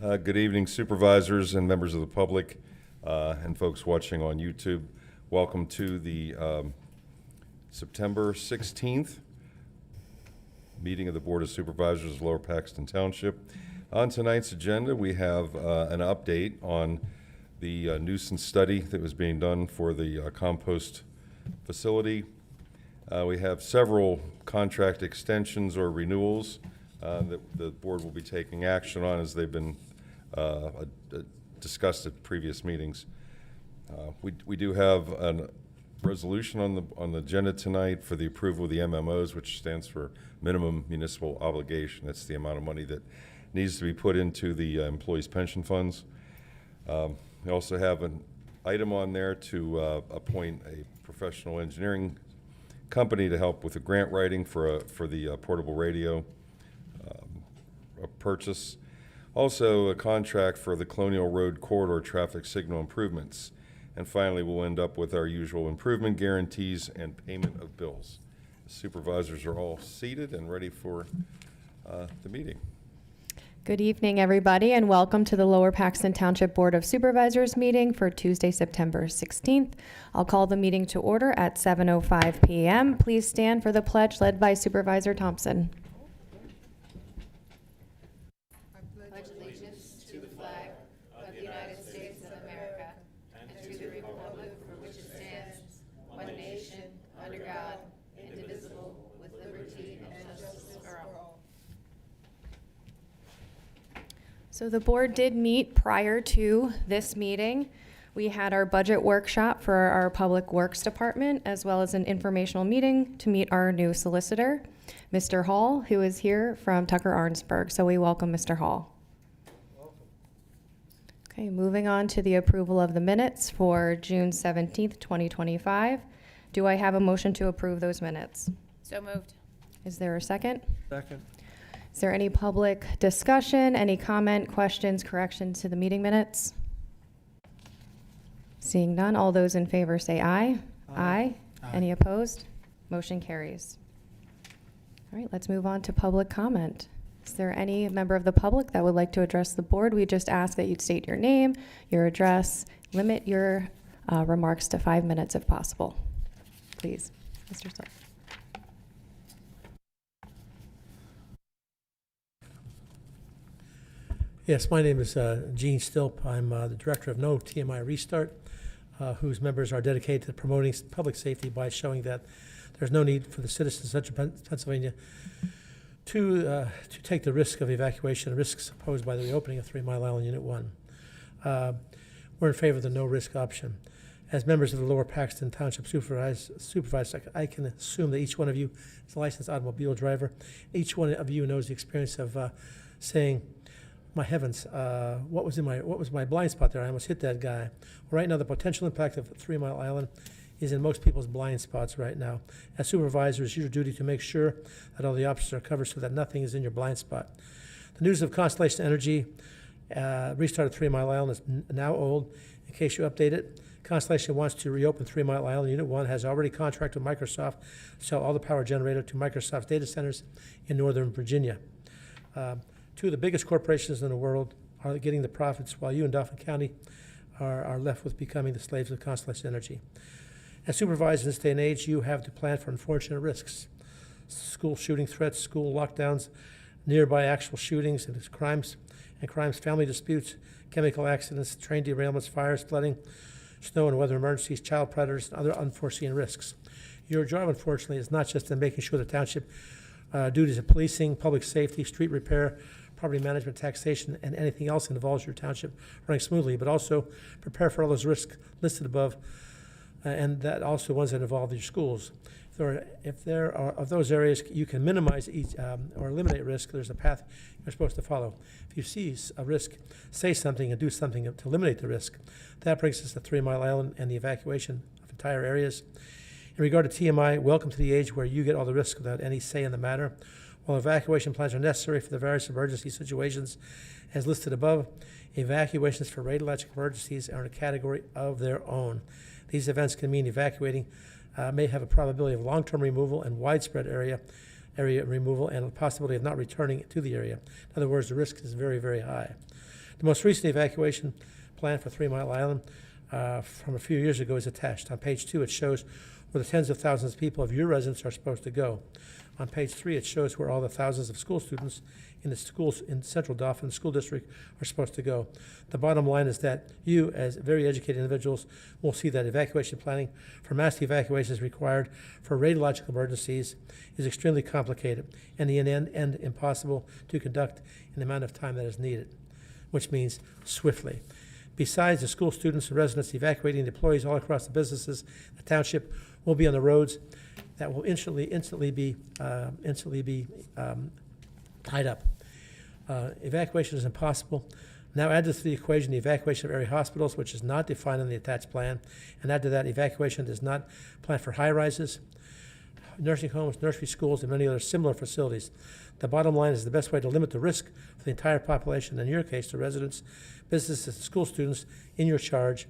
Good evening, supervisors and members of the public and folks watching on YouTube. Welcome to the September 16th meeting of the Board of Supervisors of Lower Paxton Township. On tonight's agenda, we have an update on the nuisance study that was being done for the compost facility. We have several contract extensions or renewals that the board will be taking action on as they've been discussed at previous meetings. We do have a resolution on the agenda tonight for the approval of the MMOs, which stands for minimum municipal obligation. That's the amount of money that needs to be put into the employees' pension funds. We also have an item on there to appoint a professional engineering company to help with the grant writing for the portable radio purchase. Also, a contract for the Colonial Road corridor traffic signal improvements. And finally, we'll end up with our usual improvement guarantees and payment of bills. The supervisors are all seated and ready for the meeting. Good evening, everybody, and welcome to the Lower Paxton Township Board of Supervisors meeting for Tuesday, September 16th. I'll call the meeting to order at 7:05 p.m. Please stand for the pledge led by Supervisor Thompson. Pledge allegiance to the flag of the United States of America and to the republic for which it stands, one nation, under God, indivisible, with liberty and justice for all. So the board did meet prior to this meeting. We had our budget workshop for our Public Works Department, as well as an informational meeting to meet our new solicitor, Mr. Hall, who is here from Tucker-Arnsburg. So we welcome Mr. Hall. Okay, moving on to the approval of the minutes for June 17th, 2025. Do I have a motion to approve those minutes? So moved. Is there a second? Second. Is there any public discussion, any comment, questions, corrections to the meeting minutes? Seeing none, all those in favor say aye. Aye. Any opposed? Motion carries. All right, let's move on to public comment. Is there any member of the public that would like to address the board? We just ask that you'd state your name, your address, limit your remarks to 5 minutes if possible. Please, Mr. Stark. Yes, my name is Gene Stilp. I'm the director of No TMI Restart, whose members are dedicated to promoting public safety by showing that there's no need for the citizens of Central Pennsylvania to take the risk of evacuation, risks posed by the reopening of 3 Mile Island Unit 1. We're in favor of the no-risk option. As members of the Lower Paxton Township Supervisors, I can assume that each one of you is a licensed automobile driver. Each one of you knows the experience of saying, my heavens, what was my blind spot there? I almost hit that guy. Well, right now, the potential impact of 3 Mile Island is in most people's blind spots right now. As supervisors, it's your duty to make sure that all the options are covered so that nothing is in your blind spot. The news of Constellation Energy restart of 3 Mile Island is now old. In case you update it, Constellation wants to reopen 3 Mile Island. Unit 1 has already contracted with Microsoft to sell all the power generated to Microsoft's data centers in Northern Virginia. Two of the biggest corporations in the world are getting the profits, while you in Dauphin County are left with becoming the slaves of Constellation Energy. As supervisors in this day and age, you have to plan for unfortunate risks. School shooting threats, school lockdowns, nearby actual shootings and crimes, family disputes, chemical accidents, train derailments, fires, flooding, snow and weather emergencies, child predators, and other unforeseen risks. Your job, unfortunately, is not just in making sure the township duties of policing, public safety, street repair, property management, taxation, and anything else that involves your township running smoothly, but also prepare for all those risks listed above, and that also ones that involve your schools. If there are of those areas you can minimize each or eliminate risk, there's a path you're supposed to follow. If you see a risk, say something and do something to eliminate the risk. That brings us to 3 Mile Island and the evacuation of entire areas. In regard to TMI, welcome to the age where you get all the risk without any say in the matter. While evacuation plans are necessary for the various emergency situations as listed above, evacuations for radiologic emergencies are in a category of their own. These events can mean evacuating may have a probability of long-term removal and widespread area removal and a possibility of not returning to the area. In other words, the risk is very, very high. The most recent evacuation plan for 3 Mile Island from a few years ago is attached. On page 2, it shows where the tens of thousands of people of your residents are supposed to go. On page 3, it shows where all the thousands of school students in the schools in Central Dauphin School District are supposed to go. The bottom line is that you, as very educated individuals, will see that evacuation planning for mass evacuations required for radiological emergencies is extremely complicated and in the end impossible to conduct in the amount of time that is needed, which means swiftly. Besides the school students and residents evacuating, the employees all across the businesses, the township will be on the roads that will instantly be tied up. Evacuation is impossible. Now add this to the equation the evacuation of area hospitals, which is not defined in the attached plan, and add to that evacuation does not plan for high rises, nursing homes, nursery schools, and many other similar facilities. The bottom line is the best way to limit the risk for the entire population, in your case, the residents, businesses, and school students in your charge,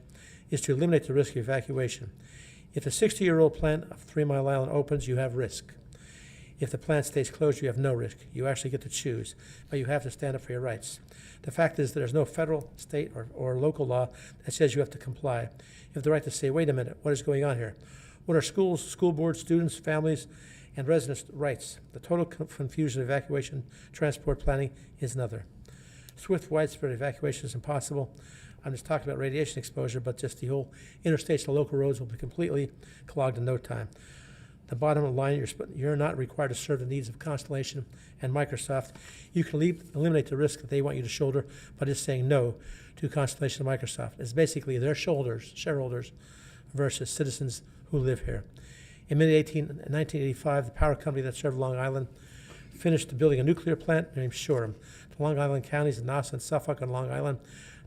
is to eliminate the risk of evacuation. If the 60-year-old plant of 3 Mile Island opens, you have risk. If the plant stays closed, you have no risk. You actually get to choose, but you have to stand up for your rights. The fact is that there's no federal, state, or local law that says you have to comply. You have the right to say, wait a minute, what is going on here? What are schools, school boards, students, families, and residents' rights? The total confusion of evacuation transport planning is another. Swift, widespread evacuation is impossible. I'm just talking about radiation exposure, but just the whole interstates and local roads will be completely clogged in no time. The bottom line, you're not required to serve the needs of Constellation and Microsoft. You can eliminate the risk that they want you to shoulder by just saying no to Constellation and Microsoft. It's basically their shareholders versus citizens who live here. In 1985, the power company that served Long Island finished building a nuclear plant named Shoreham. The Long Island counties of Nassau and Suffolk on Long Island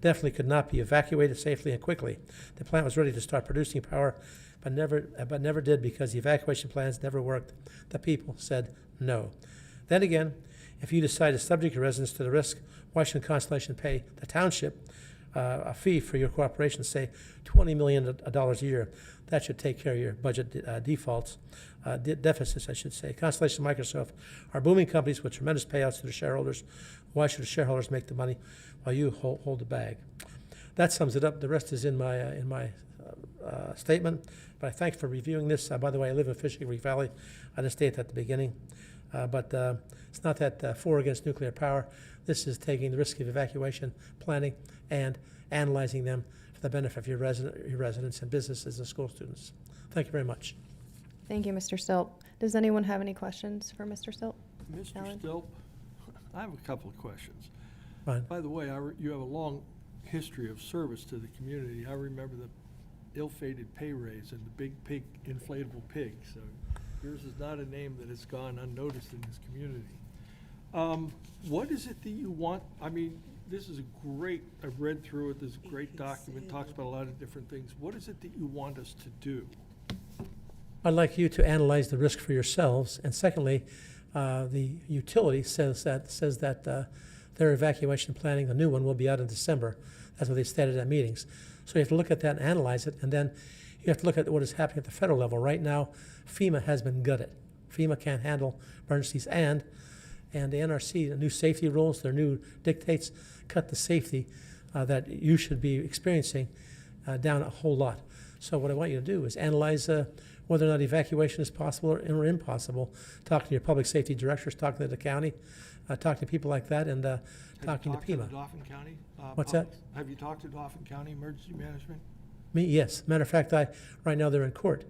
definitely could not be evacuated safely and quickly. The plant was ready to start producing power, but never did because the evacuation plans never worked. The people said no. Then again, if you decide to subject your residents to the risk, why shouldn't Constellation pay the township a fee for your cooperation, say $20 million a year? That should take care of your budget deficits, I should say. Constellation and Microsoft are booming companies with tremendous payouts to their shareholders. Why should the shareholders make the money while you hold the bag? That sums it up. The rest is in my statement. But I thank you for reviewing this. By the way, I live in Fishing Creek Valley. I didn't state that at the beginning. But it's not that for or against nuclear power. This is taking the risk of evacuation, planning, and analyzing them for the benefit of your residents and businesses and school students. Thank you very much. Thank you, Mr. Stilp. Does anyone have any questions for Mr. Stilp? Mr. Alan? Stilp, I have a couple of questions. Fine. By the way, you have a long history of service to the community. I remember the ill-fated pay raise and the big pig, inflatable pig. So yours is not a name that has gone unnoticed in this community. What is it that you want? I mean, this is a great, I've read through it, this is a great document, talks about a lot of different things. What is it that you want us to do? I'd like you to analyze the risk for yourselves. And secondly, the utility says that their evacuation planning, the new one, will be out in December. That's what they stated at meetings. So you have to look at that and analyze it. And then you have to look at what is happening at the federal level. Right now, FEMA has been gutted. FEMA can't handle emergencies. And the NRC, the new safety rules, their new dictates, cut the safety that you should be experiencing down a whole lot. So what I want you to do is analyze whether or not evacuation is possible or impossible. Talk to your public safety directors, talk to the county, talk to people like that, and talking to Have FEMA. you talked to the Dauphin County? What's that? Have you talked to Dauphin County Emergency Management? Me, yes. Matter of fact, right now they're in court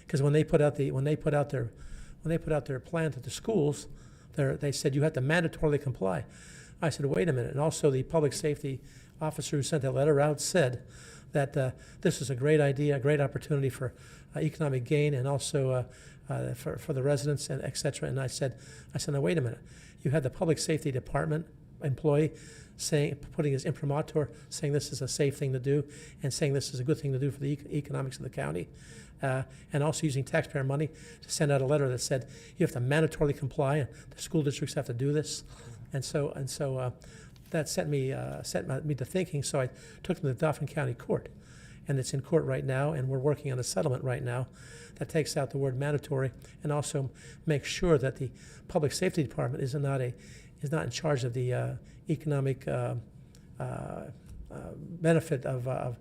because when they put out their plan to the schools, they said you have to mandatorily comply. I said, wait a minute. And also the public safety officer who sent that letter out said that this is a great idea, a great opportunity for economic gain and also for the residents and et cetera. And I said, now wait a minute. You had the public safety department employee putting his imprimatur, saying this is a safe thing to do and saying this is a good thing to do for the economics of the county. And also using taxpayer money to send out a letter that said you have to mandatorily comply and the school districts have to do this. And so that set me to thinking. So I took them to the Dauphin County Court, and it's in court right now, and we're working on a settlement right now that takes out the word mandatory and also makes sure that the public safety department is not in charge of the economic benefit of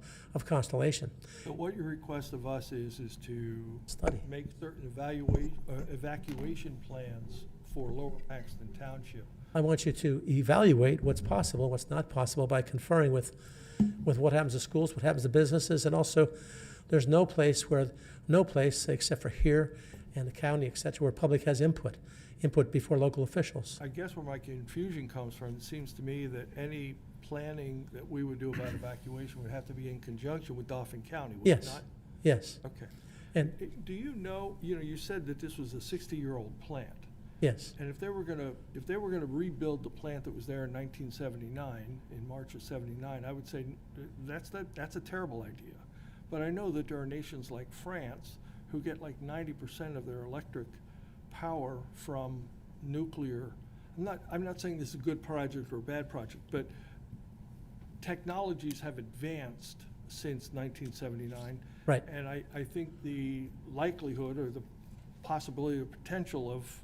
Constellation. But what your request of us is to Study. make certain evacuation plans for Lower Paxton Township. I want you to evaluate what's possible, what's not possible by conferring with what happens to schools, what happens to businesses, and also there's no place except for here and the county, et cetera, where public has input before local officials. I guess where my confusion comes from, it seems to me that any planning that we would do about evacuation would have to be in conjunction with Dauphin County, would it Yes, not? yes, Okay. and, Do you know, you said that this was a 60-year-old plant. yes. And if they were gonna rebuild the plant that was there in 1979, in March of '79, I would say that's a terrible idea. But I know that there are nations like France who get like 90% of their electric power from nuclear. I'm not saying this is a good project or a bad project, but technologies have advanced since 1979. Right. And I think the likelihood or the possibility or potential of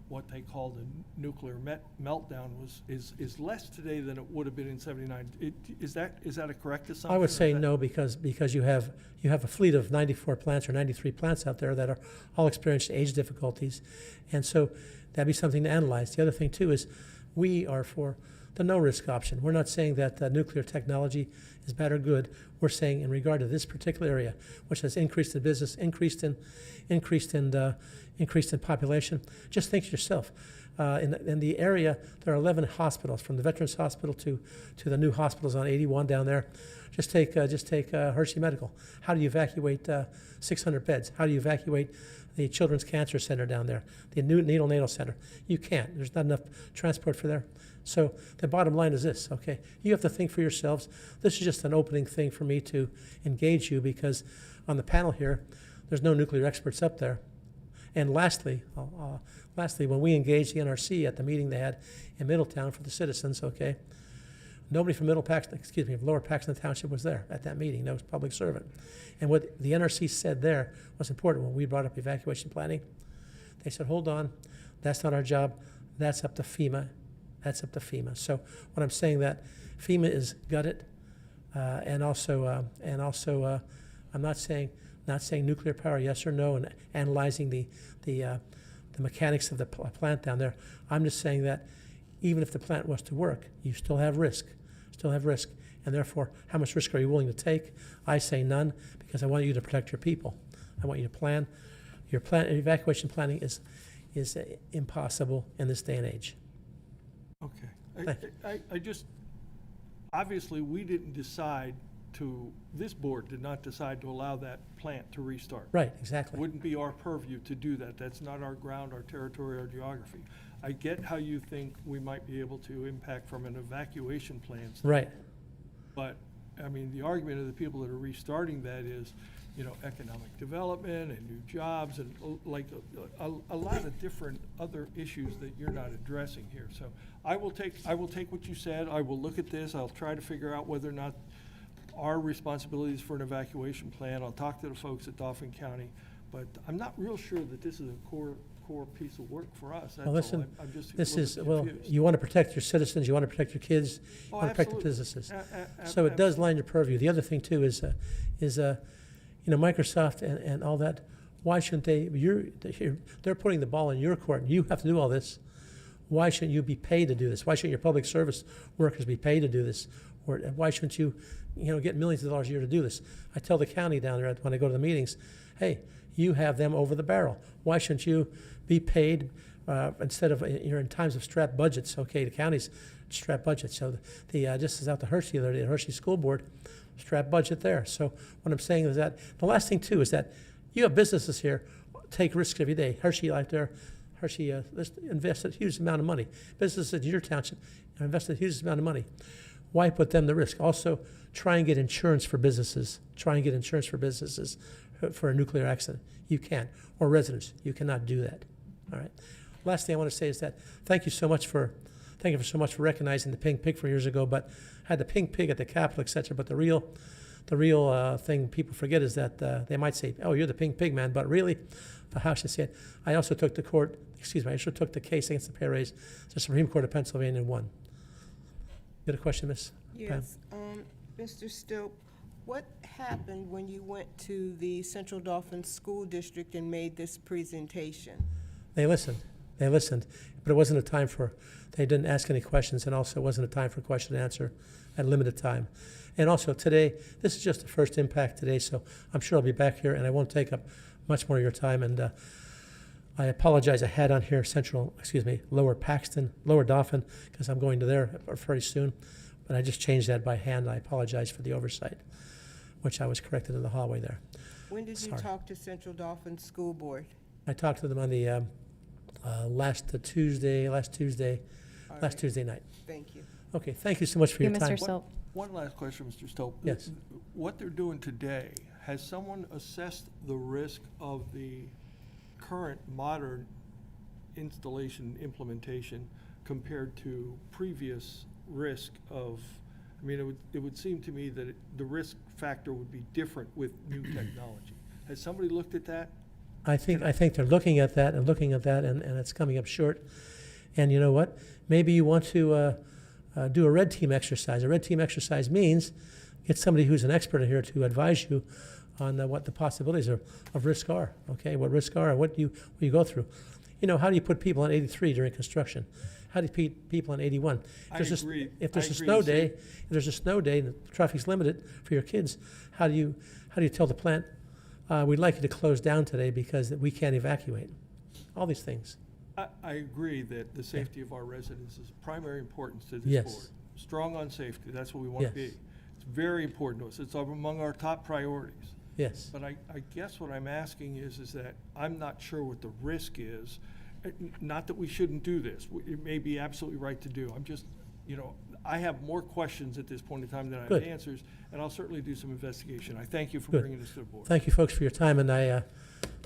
what they call the nuclear meltdown is less today than it would have been in '79. Is that a correct assumption? I would or say is that- no, because you have a fleet of 94 plants or 93 plants out there that are all experiencing age difficulties, and so that'd be something to analyze. The other thing too is we are for the no-risk option. We're not saying that nuclear technology is bad or good. We're saying in regard to this particular area, which has increased in business, increased in population. Just think to yourself, in the area, there are 11 hospitals, from the Veterans Hospital to the new hospitals on 81 down there. Just take Hershey Medical. How do you evacuate 600 beds? How do you evacuate the Children's Cancer Center down there, the new neonatal center? You can't. There's not enough transport for there. So the bottom line is this, okay? You have to think for yourselves. This is just an opening thing for me to engage you, because on the panel here, there's no nuclear experts up there. And lastly, when we engaged the NRC at the meeting they had in Middletown for the citizens, okay, nobody from Lower Paxton Township was there at that meeting. That was public servant. And what the NRC said there was important when we brought up evacuation planning. They said, hold on, that's not our job. That's up to FEMA. That's up to FEMA. So what I'm saying that FEMA is gutted, and also I'm not saying nuclear power, yes or no, and analyzing the mechanics of the plant down there. I'm just saying that even if the plant was to work, you still have risk, and therefore, how much risk are you willing to take? I say none, because I want you to protect your people. I want you to plan. Your evacuation planning is impossible in this day and age. Okay. I just, obviously, we didn't decide this board did not decide to allow that plant to restart. Right, exactly. Wouldn't be our purview to do that. That's not our ground, our territory, our geography. I get how you think we might be able to impact from an evacuation plan. Right. But, I mean, the argument of the people that are restarting that is, economic development and new jobs and like a lot of different other issues that you're not addressing here. So I will take what you said. I will look at this. I'll try to figure out whether or not our responsibilities for an evacuation plan. I'll talk to the folks at Dauphin County, but I'm not real sure that this is a core piece of work for us. That's Well, listen, all. I'm just a this little is, bit confused. you want to protect your citizens, you want to protect your kids, you Oh, want to protect the absolutely. businesses. A- So it does line your purview. The other thing too is Microsoft and all that. Why shouldn't they're putting the ball in your court, and you have to do all this. Why shouldn't you be paid to do this? Why shouldn't your public service workers be paid to do this? Or why shouldn't you, get millions of dollars a year to do this? I tell the county down there when I go to the meetings, hey, you have them over the barrel. Why shouldn't you be paid instead of, you're in times of strapped budgets, okay, the county's strapped budget. So just as out to Hershey the other day, the Hershey School Board, strapped budget there. So what I'm saying is that, the last thing too is that you have businesses here take risks every day. Hershey out there, invested a huge amount of money. Businesses in your township invested a huge amount of money. Why put them to risk? Also, try and get insurance for businesses. For a nuclear accident. You can't. Or residents. You cannot do that. All right. Last thing I want to say is that thank you so much for recognizing the pink pig 4 years ago. But I had the pink pig at the Capitol, etc. But the real thing people forget is that they might say, "Oh, you're the pink pig man," but really, how should I say it? I also took the case against the pay raise to the Supreme Court of Pennsylvania and won. You had a question, Miss? Yes, Mr. Still, what happened when you went to the Central Dauphin School District and made this presentation? They listened, but it wasn't a time for, they didn't ask any questions, and also it wasn't a time for question and answer at limited time. And also today, this is just the first impact today, so I'm sure I'll be back here, and I won't take up much more of your time, and I apologize, I had on here Lower Paxton, Lower Dauphin, because I'm going to there very soon, but I just changed that by hand. I apologize for the oversight, which I was corrected in the hallway there. When did you Sorry. talk to Central Dauphin School Board? I talked to them on the last Tuesday All right. Tuesday night. Thank you. Okay, thank you so much for Thank your you, time. Mr. Still. One last question, Mr. Stoll. Yes. What they're doing today, has someone assessed the risk of the current modern installation implementation compared to previous risk of, I mean, it would seem to me that the risk factor would be different with new technology. Has somebody looked at that? I think they're looking at that, and it's coming up short. And you know what? Maybe you want to do a red team exercise. A red team exercise means get somebody who's an expert in here to advise you on what the possibilities of risk are. Okay, what risks are and what you go through. You know, how do you put people on 83 during construction? How do you put people on 81? If there's a snow day, and the traffic's limited for your kids, how do you tell the plant, we'd like you to close down today because we can't evacuate? All these things. I agree that the safety of our residents is of primary importance to this Yes. board. Strong on safety, that's what we want to Yes. be. It's very important to us. It's among our top priorities. Yes. But I guess what I'm asking is that I'm not sure what the risk is. Not that we shouldn't do this. It may be absolutely right to do. I'm just, I have more questions at this point in time than I have Good. answers, and I'll certainly do some investigation. I thank you for Good. bringing this to the board. Thank you, folks, for your time, and I'm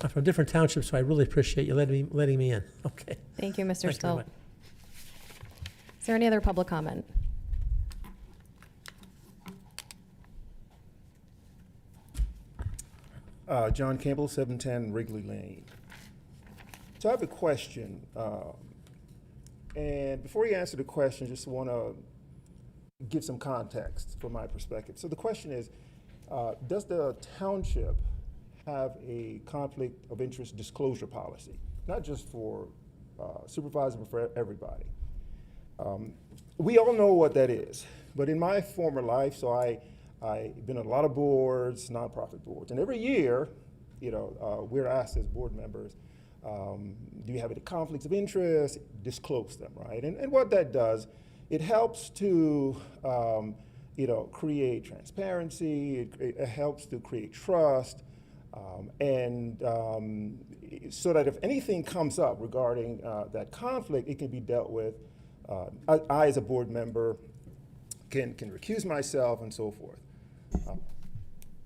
from a different township, so I really appreciate you letting me in. Okay. Thank you, Mr. Thank you very Still. much. Is there any other public comment? John Campbell, 710 Wrigley Lane. So I have a question, and before you answer the question, just want to give some context from my perspective. So the question is, does the township have a conflict of interest disclosure policy? Not just for supervisors, but for everybody. We all know what that is, but in my former life, so I've been on a lot of boards, nonprofit boards, and every year, we're asked as board members, do you have any conflicts of interest? Disclose them, right? And what that does, it helps to, create transparency. It helps to create trust, so that if anything comes up regarding that conflict, it can be dealt with. I, as a board member, can recuse myself and so forth.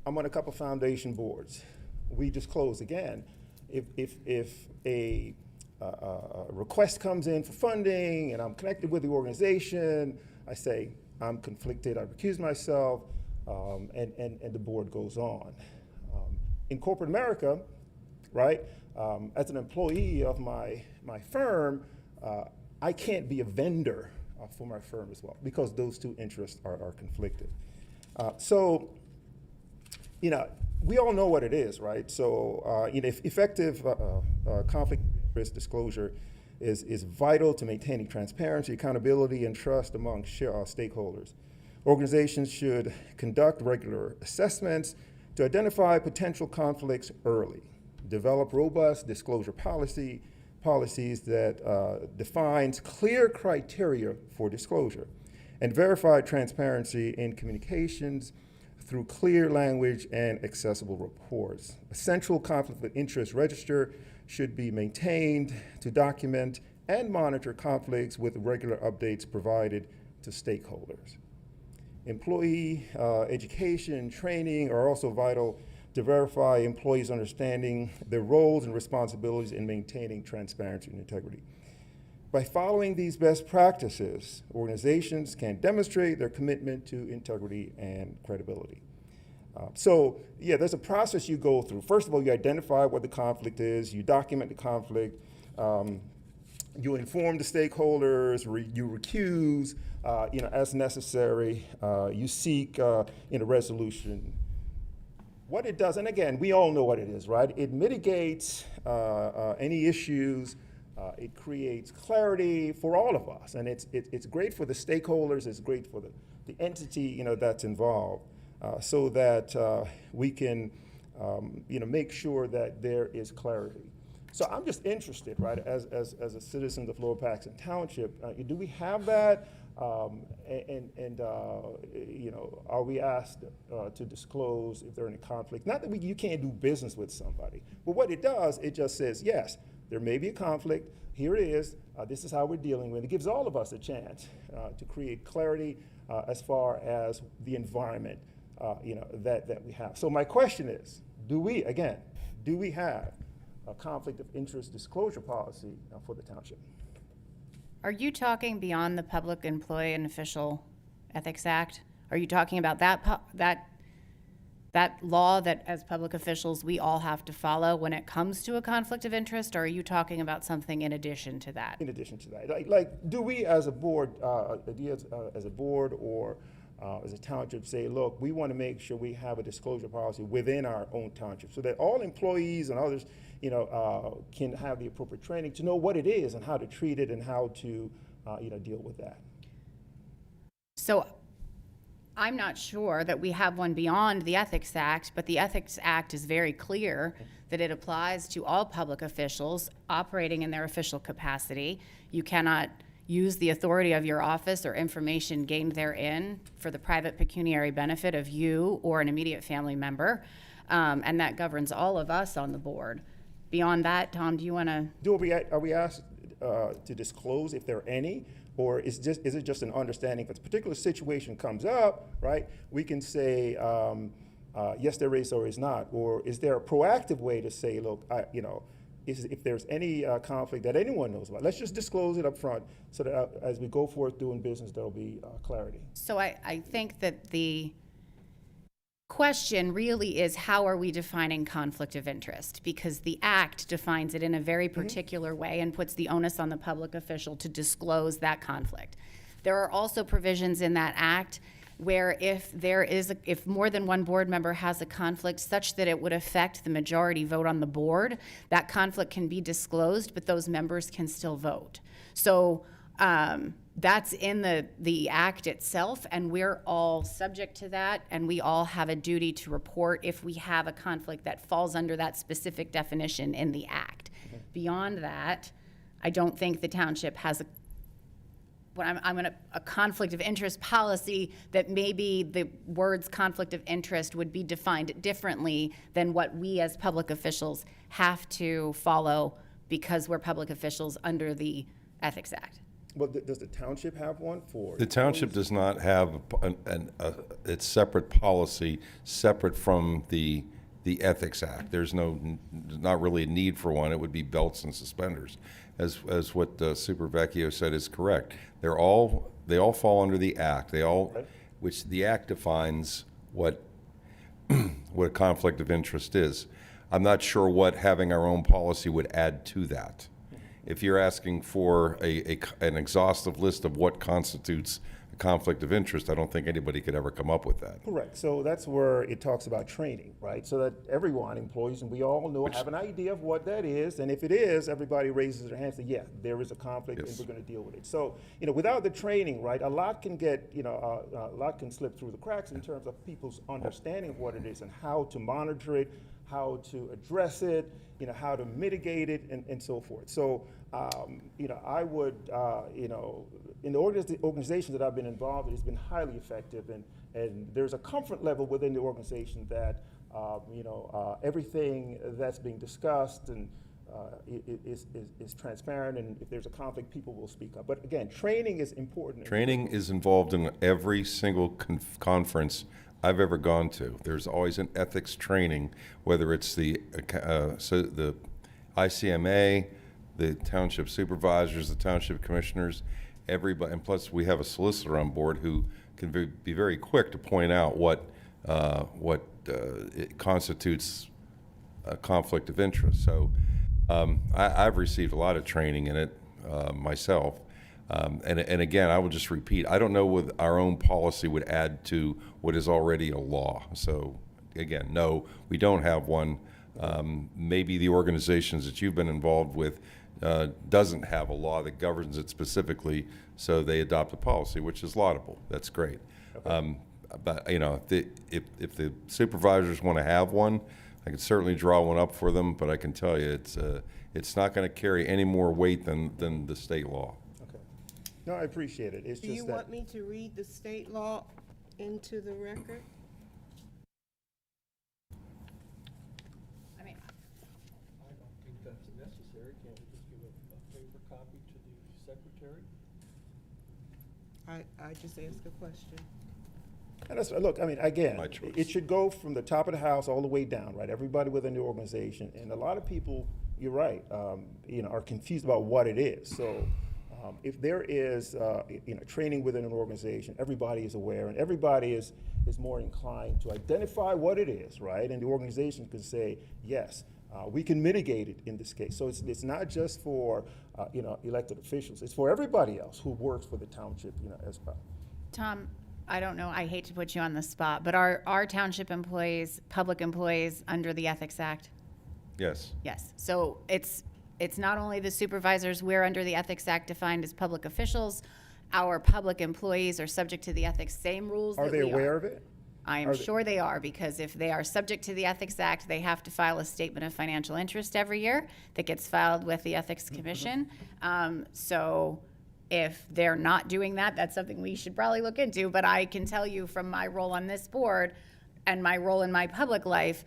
I'm on a couple foundation boards. We disclose again. If a request comes in for funding and I'm connected with the organization, I say I'm conflicted, I recuse myself, and the board goes on. In corporate America, right, as an employee of my firm, I can't be a vendor for my firm as well because those two interests are conflicted. So, we all know what it is, right? So, if effective conflict of interest disclosure is vital to maintaining transparency, accountability, and trust among stakeholders. Organizations should conduct regular assessments to identify potential conflicts early, develop robust disclosure policies that defines clear criteria for disclosure, and verify transparency in communications through clear language and accessible reports. A central conflict of interest register should be maintained to document and monitor conflicts with regular updates provided to stakeholders. Employee education and training are also vital to verify employees' understanding their roles and responsibilities in maintaining transparency and integrity. By following these best practices, organizations can demonstrate their commitment to integrity and credibility. There's a process you go through. First of all, you identify what the conflict is, you document the conflict, you inform the stakeholders, you recuse, as necessary, you seek, resolution. What it does, and again, we all know what it is, right? It mitigates any issues. It creates clarity for all of us, and it's great for the stakeholders. It's great for the entity, that's involved, so that we can, make sure that there is clarity. So I'm just interested, right, as a citizen of Lower Paxton Township, do we have that? Are we asked to disclose if there are any conflict? Not that you can't do business with somebody, but what it does, it just says, yes, there may be a conflict. Here it is. This is how we're dealing with it. It gives all of us a chance to create clarity as far as the environment, that we have. So my question is, do we have a conflict of interest disclosure policy for the township? Are you talking beyond the Public Employee and Official Ethics Act? Are you talking about that law that as public officials we all have to follow when it comes to a conflict of interest, or are you talking about something in addition to that? In addition to that, like do we as a board, as a board or as a township say, look, we want to make sure we have a disclosure policy within our own township so that all employees and others, can have the appropriate training to know what it is and how to treat it and how to, deal with that. So I'm not sure that we have one beyond the Ethics Act, but the Ethics Act is very clear that it applies to all public officials operating in their official capacity. You cannot use the authority of your office or information gained therein for the private pecuniary benefit of you or an immediate family member, and that governs all of us on the board. Beyond that, Tom, do you want to? Are we asked to disclose if there are any, or is it just an understanding if a particular situation comes up, right? We can say yes, there is or is not, or is there a proactive way to say, look, if there's any conflict that anyone knows about, let's just disclose it up front so that as we go forth doing business, there'll be clarity. So I think that the question really is, how are we defining conflict of interest? Because the Act defines it in a very particular way and puts the onus on the public official to disclose that conflict. There are also provisions in that Act where if more than one board member has a conflict such that it would affect the majority vote on the board, that conflict can be disclosed, but those members can still vote. So that's in the Act itself, and we're all subject to that, and we all have a duty to report if we have a conflict that falls under that specific definition in the Act. Okay. Beyond that, I don't think the township has a conflict of interest policy that maybe the words conflict of interest would be defined differently than what we as public officials have to follow because we're public officials under the Ethics Act. Well, does the township have one for? The township does not have its separate policy separate from the Ethics Act. There's not really a need for one. It would be belts and suspenders, as what Super Vecchio said is correct. They all fall under the Act. Which the Act defines what a conflict of interest is. I'm not sure what having our own policy would add to that. If you're asking for an exhaustive list of what constitutes a conflict of interest, I don't think anybody could ever come up with that. Correct. So that's where it talks about training, right? So that everyone, employees, and we all know, have an idea of what that is. And if it is, everybody raises their hands and says, yeah, there is a conflict, yes, and we're going to deal with it. So, without the training, right, a lot can get, a lot can slip through the cracks in terms of people's understanding of what it is and how to monitor it, how to address it, how to mitigate it, and so forth. So, I would, in the organizations that I've been involved in, it's been highly effective, and there's a comfort level within the organization that, everything that's being discussed and is transparent, and if there's a conflict, people will speak up. But again, training is important. Training is involved in every single conference I've ever gone to. There's always an ethics training, whether it's the ICMA, the township supervisors, the township commissioners, everybody, and plus we have a solicitor on board who can be very quick to point out what it constitutes a conflict of interest. So I've received a lot of training in it, myself. And again, I will just repeat, I don't know what our own policy would add to what is already a law. So again, no, we don't have one. Maybe the organizations that you've been involved with doesn't have a law that governs it specifically, so they adopt a policy, which is laudable. That's great. But you know, if the supervisors want to have one, I can certainly draw one up for them. But I can tell you, it's not going to carry any more weight than the state law. Okay. No, I appreciate it. It's Do just you that. want me to read the state law into the record? I mean, I don't think that's necessary. Can't we just give a paper copy to the secretary? I just asked a question. And that's, look, I mean, again, My choice. it should go from the top of the house all the way down, right? Everybody within the organization, and a lot of people, you're right, you know, are confused about what it is. So, if there is, you know, training within an organization, everybody is aware, and everybody is more inclined to identify what it is, right? And the organization can say, yes, we can mitigate it in this case. So it's not just for, you know, elected officials. It's for everybody else who works for the township, you know, as well. Tom, I don't know, I hate to put you on the spot, but are our township employees, public employees under the Ethics Act? Yes. Yes. So it's not only the supervisors, we're under the Ethics Act defined as public officials. Our public employees are subject to the ethics, same rules Are that they we aware of it? I am Are they- sure they are, because if they are subject to the Ethics Act, they have to file a statement of financial interest every year that gets filed with the Ethics Commission. So if they're not doing that, that's something we should probably look into. But I can tell you from my role on this board and my role in my public life,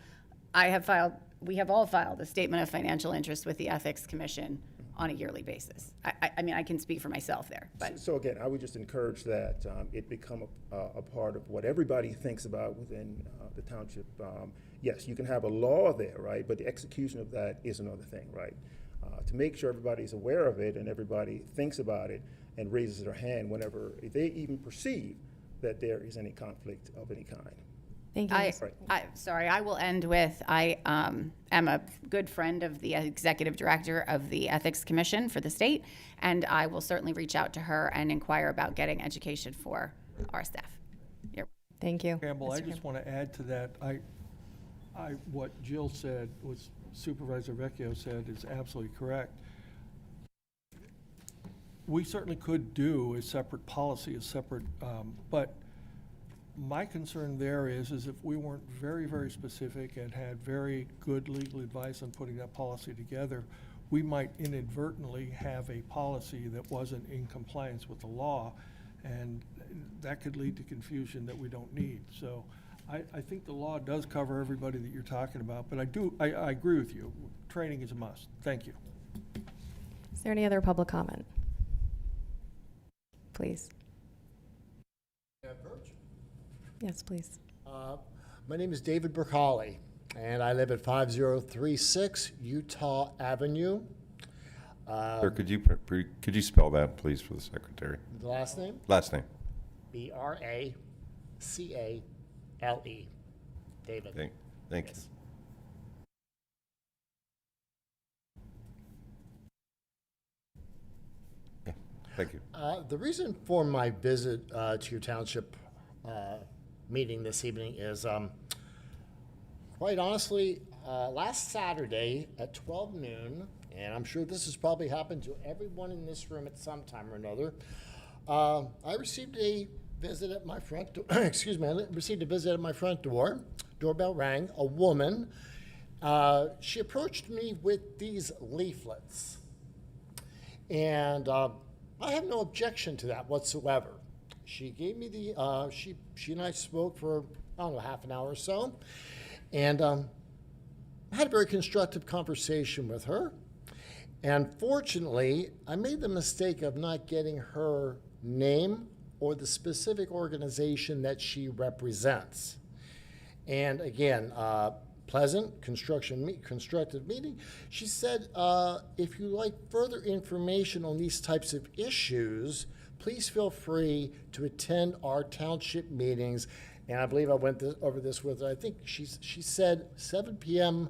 we have all filed a statement of financial interest with the Ethics Commission on a yearly basis. I mean, I can speak for myself there, but. So again, I would just encourage that it become a part of what everybody thinks about within the township. Yes, you can have a law there, right? But the execution of that is another thing, right? To make sure everybody's aware of it and everybody thinks about it and raises their hand whenever they even perceive that there is any conflict of any kind. Thank you. I will end with, I am a good friend of the executive director of the Ethics Commission for the state, and I will certainly reach out to her and inquire about getting education for our staff. Thank you. Campbell, I Mr. just want to add to that, what Jill said, what Supervisor Vecchio said is absolutely correct. We certainly could do a separate policy, but my concern there is if we weren't very, very specific and had very good legal advice on putting that policy together, we might inadvertently have a policy that wasn't in compliance with the law, and that could lead to confusion that we don't need. So I think the law does cover everybody that you're talking about, but I agree with you. Training is a must. Thank you. Is there any other public comment? Please. Yes, please. My name is David Bercali, and I live at 5036 Utah Avenue. Sir, could you spell that, please, for the secretary? The last name? Last name. Bracale. David. Thank you. Yes. Yeah, thank you. The reason for my visit to your township meeting this evening is, quite honestly, last Saturday at 12 noon, and I'm sure this has probably happened to everyone in this room at some time or another, I received a visit at my front door. Excuse me, I received a visit at my front door. Doorbell rang. A woman. She approached me with these leaflets, and I have no objection to that whatsoever. She gave me the, she and I spoke for, I don't know, half an hour or so, and I had a very constructive conversation with her. And fortunately, I made the mistake of not getting her name or the specific organization that she represents. And again, pleasant, constructive meeting. She said, if you like further information on these types of issues, please feel free to attend our township meetings. And I believe I went over this with her. I think she said 7 p.m.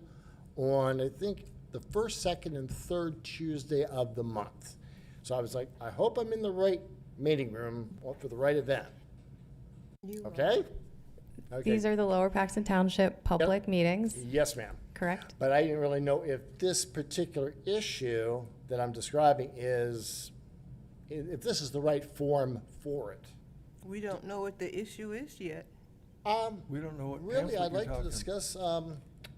on, I think, the first, second, and third Tuesday of the month. So I was like, I hope I'm in the right meeting room for the right event. You are. Okay? Okay. These are the Lower Paxton Township public meetings, Yes, ma'am. correct? But I didn't really know if this particular issue that I'm describing if this is the right form for it. We don't know what the issue is yet. We don't know what Really, pamphlet I'd you're like to talking. discuss,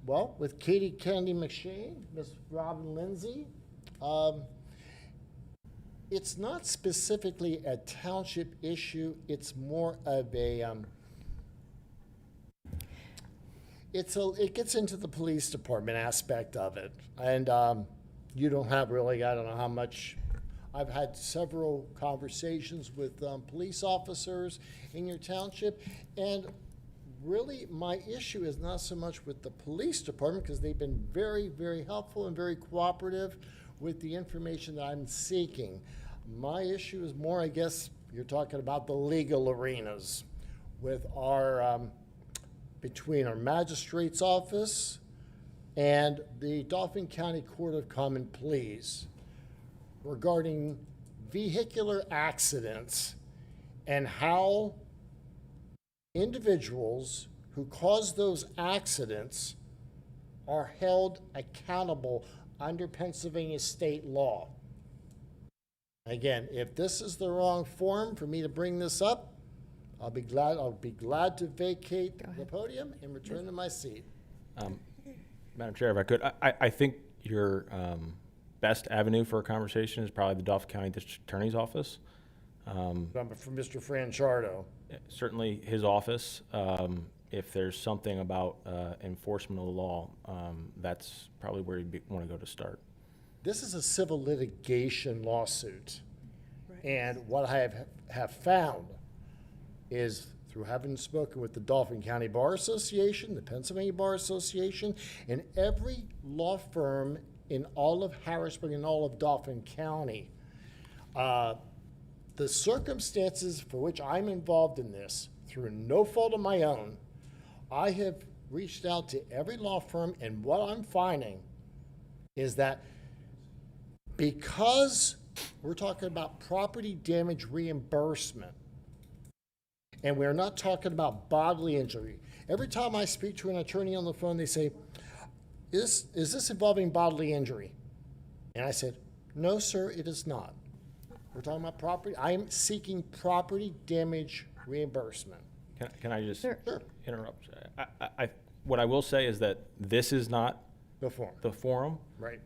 well, with Katie Candy McShane, Miss Robin Lindsay. It's not specifically a township issue, it's more of a, it gets into the police department aspect of it. And you don't have really, I don't know how much, I've had several conversations with police officers in your township. And really, my issue is not so much with the police department, because they've been very, very helpful and very cooperative with the information that I'm seeking. My issue is more, I guess, you're talking about the legal arenas with our, between our magistrate's office and the Dauphin County Court of Common Pleas regarding vehicular accidents and how individuals who cause those accidents are held accountable under Pennsylvania state law. Again, if this is the wrong forum for me to bring this up, I'll be glad to vacate the podium and return to my seat. Madam Chair, if I could, I think your best avenue for a conversation is probably the Dauphin County District Attorney's Office. From Mr. Franchardo. Certainly his office, if there's something about enforcement of the law, that's probably where you'd want to go to start. This is a civil litigation lawsuit. And what I have found is, through having spoken with the Dauphin County Bar Association, the Pennsylvania Bar Association, and every law firm in all of Harrisburg and all of Dauphin County, the circumstances for which I'm involved in this, through no fault of my own, I have reached out to every law firm, and what I'm finding is that because we're talking about property damage reimbursement, and we're not talking about bodily injury. Every time I speak to an attorney on the phone, they say, is this involving bodily injury? And I said, no, sir, it is not. We're talking about property. I am seeking property damage reimbursement. Can I just Sure. interrupt? What I will say is that this is not The form. the forum. Right.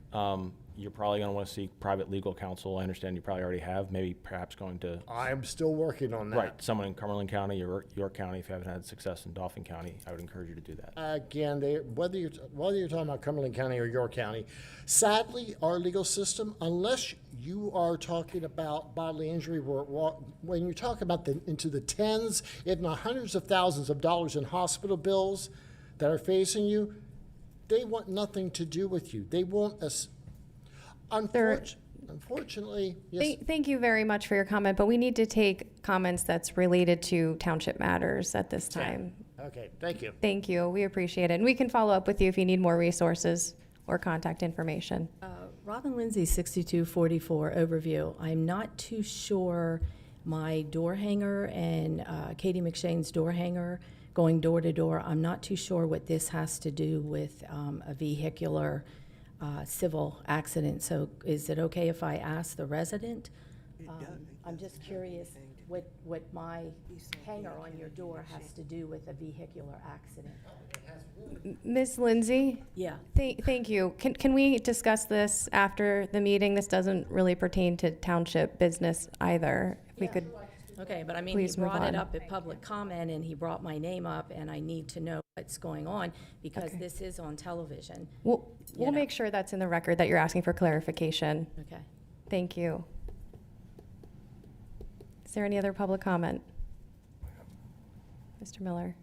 You're probably going to want to seek private legal counsel. I understand you probably already have, maybe perhaps going to, I'm still working on that. right, someone in Cumberland County or York County. If you haven't had success in Dauphin County, I would encourage you to do that. Again, whether you're talking about Cumberland County or York County, sadly, our legal system, unless you are talking about bodily injury, when you talk about into the tens, if not hundreds of thousands of dollars in hospital bills that are facing you, they want nothing to do with you. They want us. Unfortunately, yes. Thank you very much for your comment, but we need to take comments that's related to township matters at this time. Okay, thank you. Thank you. We appreciate it. And we can follow up with you if you need more resources or contact information. Robin Lindsay, 6244 overview. I'm not too sure my door hanger and Katie McShane's door hanger going door to door. I'm not too sure what this has to do with a vehicular civil accident. So is it okay if I ask the resident? I'm just curious what my hanger on your door has to do with a vehicular accident. Ms. Lindsay? Yeah. Thank you. Can we discuss this after the meeting? This doesn't really pertain to township business either. If we could, Okay, but I mean, he Please move brought it on. up at public comment, and he brought my name up, and I need to know what's going on, because Okay. this is on television. we'll know. make sure that's in the record that you're asking for clarification. Okay. Thank you. Is there any other public comment? Mr. Miller?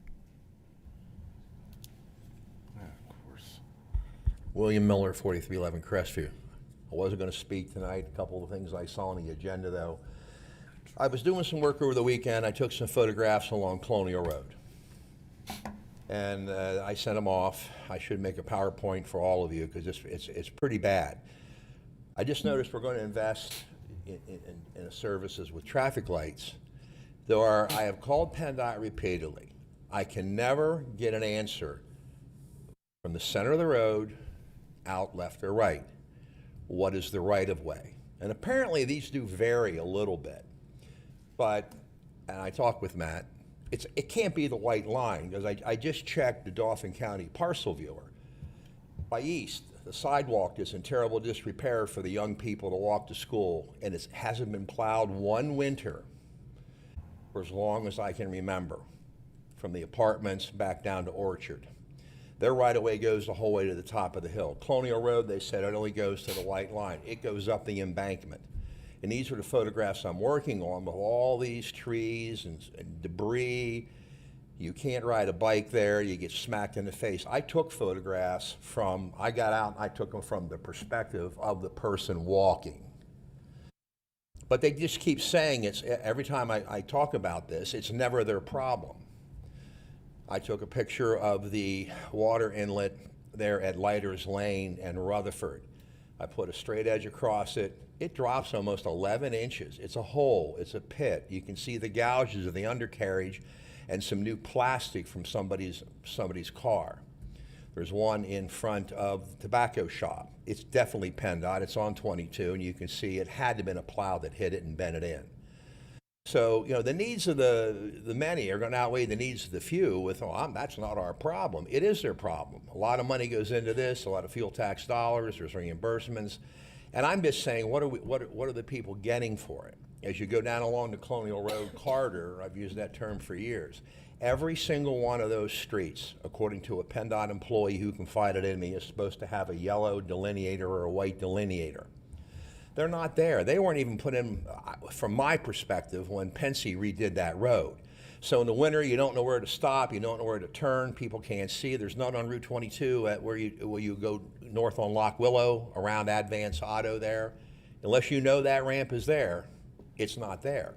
Of course. William Miller, 4311 Crestview. I wasn't going to speak tonight. A couple of things I saw on the agenda, though. I was doing some work over the weekend. I took some photographs along Colonial Road. And I sent them off. I should make a PowerPoint for all of you because it's pretty bad. I just noticed we're going to invest, in services with traffic lights, I have called PennDOT repeatedly. I can never get an answer from the center of the road out left or right. What is the right of way? And apparently these do vary a little bit. But, and I talked with Matt, it can't be the white line, because I just checked the Dauphin County parcel viewer. By east, the sidewalk is in terrible disrepair for the young people to walk to school, and it hasn't been plowed one winter for as long as I can remember, from the apartments back down to Orchard. Their right-of-way goes the whole way to the top of the hill. Colonial Road, they said, it only goes to the white line. It goes up the embankment. And these are the photographs I'm working on with all these trees and debris. You can't ride a bike there, you get smacked in the face. I took photographs I got out and I took them from the perspective of the person walking. But they just keep saying every time I talk about this, it's never their problem. I took a picture of the water inlet there at Leiter's Lane and Rutherford. I put a straight edge across it. It drops almost 11 inches. It's a hole, it's a pit. You can see the gouges of the undercarriage and some new plastic from somebody's car. There's one in front of the tobacco shop. It's definitely PennDOT. It's on 22, and you can see it had to have been a plow that hit it and bent it in. So, the needs of the many are going to outweigh the needs of the few with, that's not our problem. It is their problem. A lot of money goes into this, a lot of fuel tax dollars, there's reimbursements. And I'm just saying, what are the people getting for it? As you go down along the Colonial Road corridor, I've used that term for years, every single one of those streets, according to a PennDOT employee who confided in me, is supposed to have a yellow delineator or a white delineator. They're not there. They weren't even put in, from my perspective, when Pensy redid that road. So in the winter, you don't know where to stop, you don't know where to turn, people can't see. There's none on Route 22 where you go north on Lock Willow, around Advance Auto there. Unless you know that ramp is there, it's not there.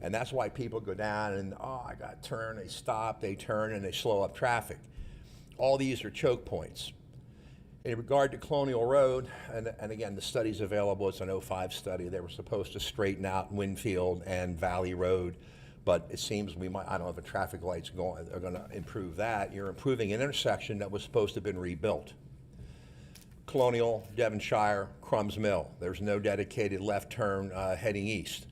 And that's why people go down and, I got to turn, they stop, they turn, and they slow up traffic. All these are choke points. In regard to Colonial Road, and again, the study's available, it's an 05 study. They were supposed to straighten out Winfield and Valley Road, but it seems I don't know if the traffic lights are going to improve that. You're improving an intersection that was supposed to have been rebuilt. Colonial, Devonshire, Crumbs Mill. There's no dedicated left turn heading east.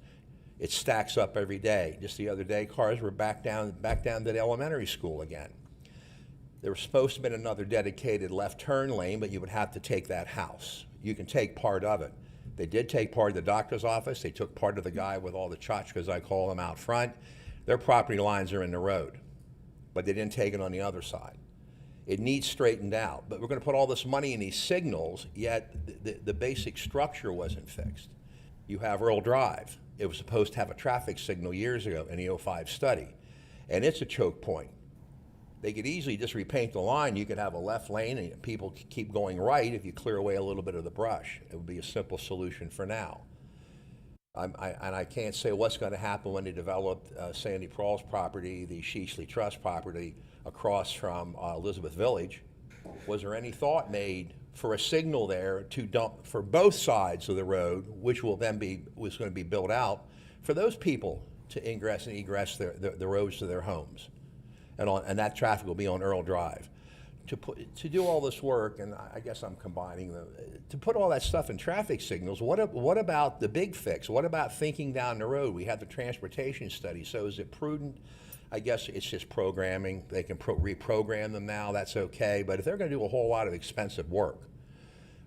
It stacks up every day. Just the other day, cars were back down to the elementary school again. There was supposed to have been another dedicated left turn lane, but you would have to take that house. You can take part of it. They did take part of the doctor's office. They took part of the guy with all the tchotchkes, I call them, out front. Their property lines are in the road, but they didn't take it on the other side. It needs straightened out, but we're going to put all this money in these signals, yet the basic structure wasn't fixed. You have Earl Drive. It was supposed to have a traffic signal years ago in the 05 study, and it's a choke point. They could easily just repaint the line. You could have a left lane and people keep going right if you clear away a little bit of the brush. It would be a simple solution for now. I can't say what's going to happen when they develop Sandy Prawl's property, the Sheesley Trust property, across from Elizabeth Village. Was there any thought made for a signal there to dump for both sides of the road, which was going to be built out, for those people to ingress and egress the roads to their homes? And that traffic will be on Earl Drive. To do all this work, and I guess I'm combining them, to put all that stuff in traffic signals, what about the big fix? What about thinking down the road? We have the transportation study, so is it prudent? I guess it's just programming. They can reprogram them now, that's okay. But if they're gonna do a whole lot of expensive work,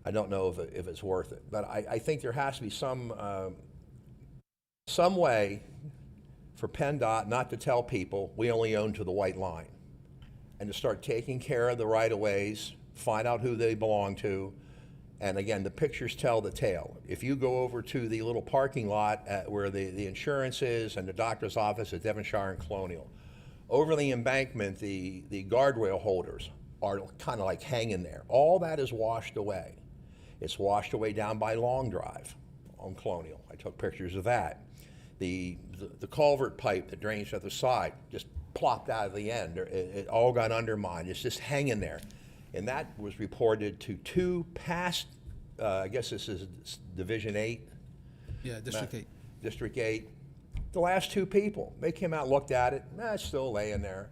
I don't know if it's worth it. But I think there has to be some way for PennDOT not to tell people we only own to the white line, and to start taking care of the right-of-ways, find out who they belong to, and again, the pictures tell the tale. If you go over to the little parking lot where the insurance is and the doctor's office at Devonshire and Colonial, over the embankment, the guardrail holders are kind of like hanging there. All that is washed away. It's washed away down by Long Drive on Colonial. I took pictures of that. The culvert pipe that drains to the side just plopped out of the end. It all got undermined. It's just hanging there. And that was reported to two past, I guess this is Division 8 Yeah, District 8. District 8. The last two people, they came out, looked at it, it's still laying there.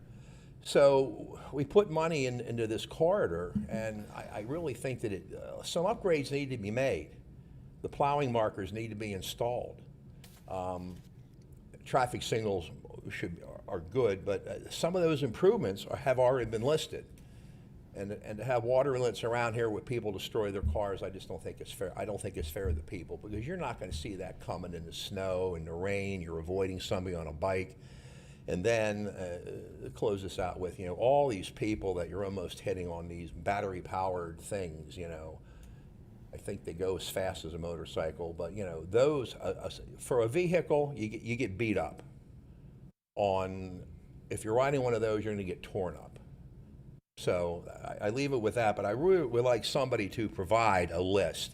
So we put money into this corridor, and I really think that some upgrades need to be made. The plowing markers need to be installed. Traffic signals are good, but some of those improvements have already been listed. And to have water inlets around here where people destroy their cars, I just don't think it's fair. I don't think it's fair to the people, because you're not going to see that coming in the snow and the rain. You're avoiding somebody on a bike. And then close this out with, all these people that you're almost hitting on these battery-powered things, I think they go as fast as a motorcycle, but, those, for a vehicle, you get beat up. If you're riding one of those, you're going to get torn up. So I leave it with that, but I really would like somebody to provide a list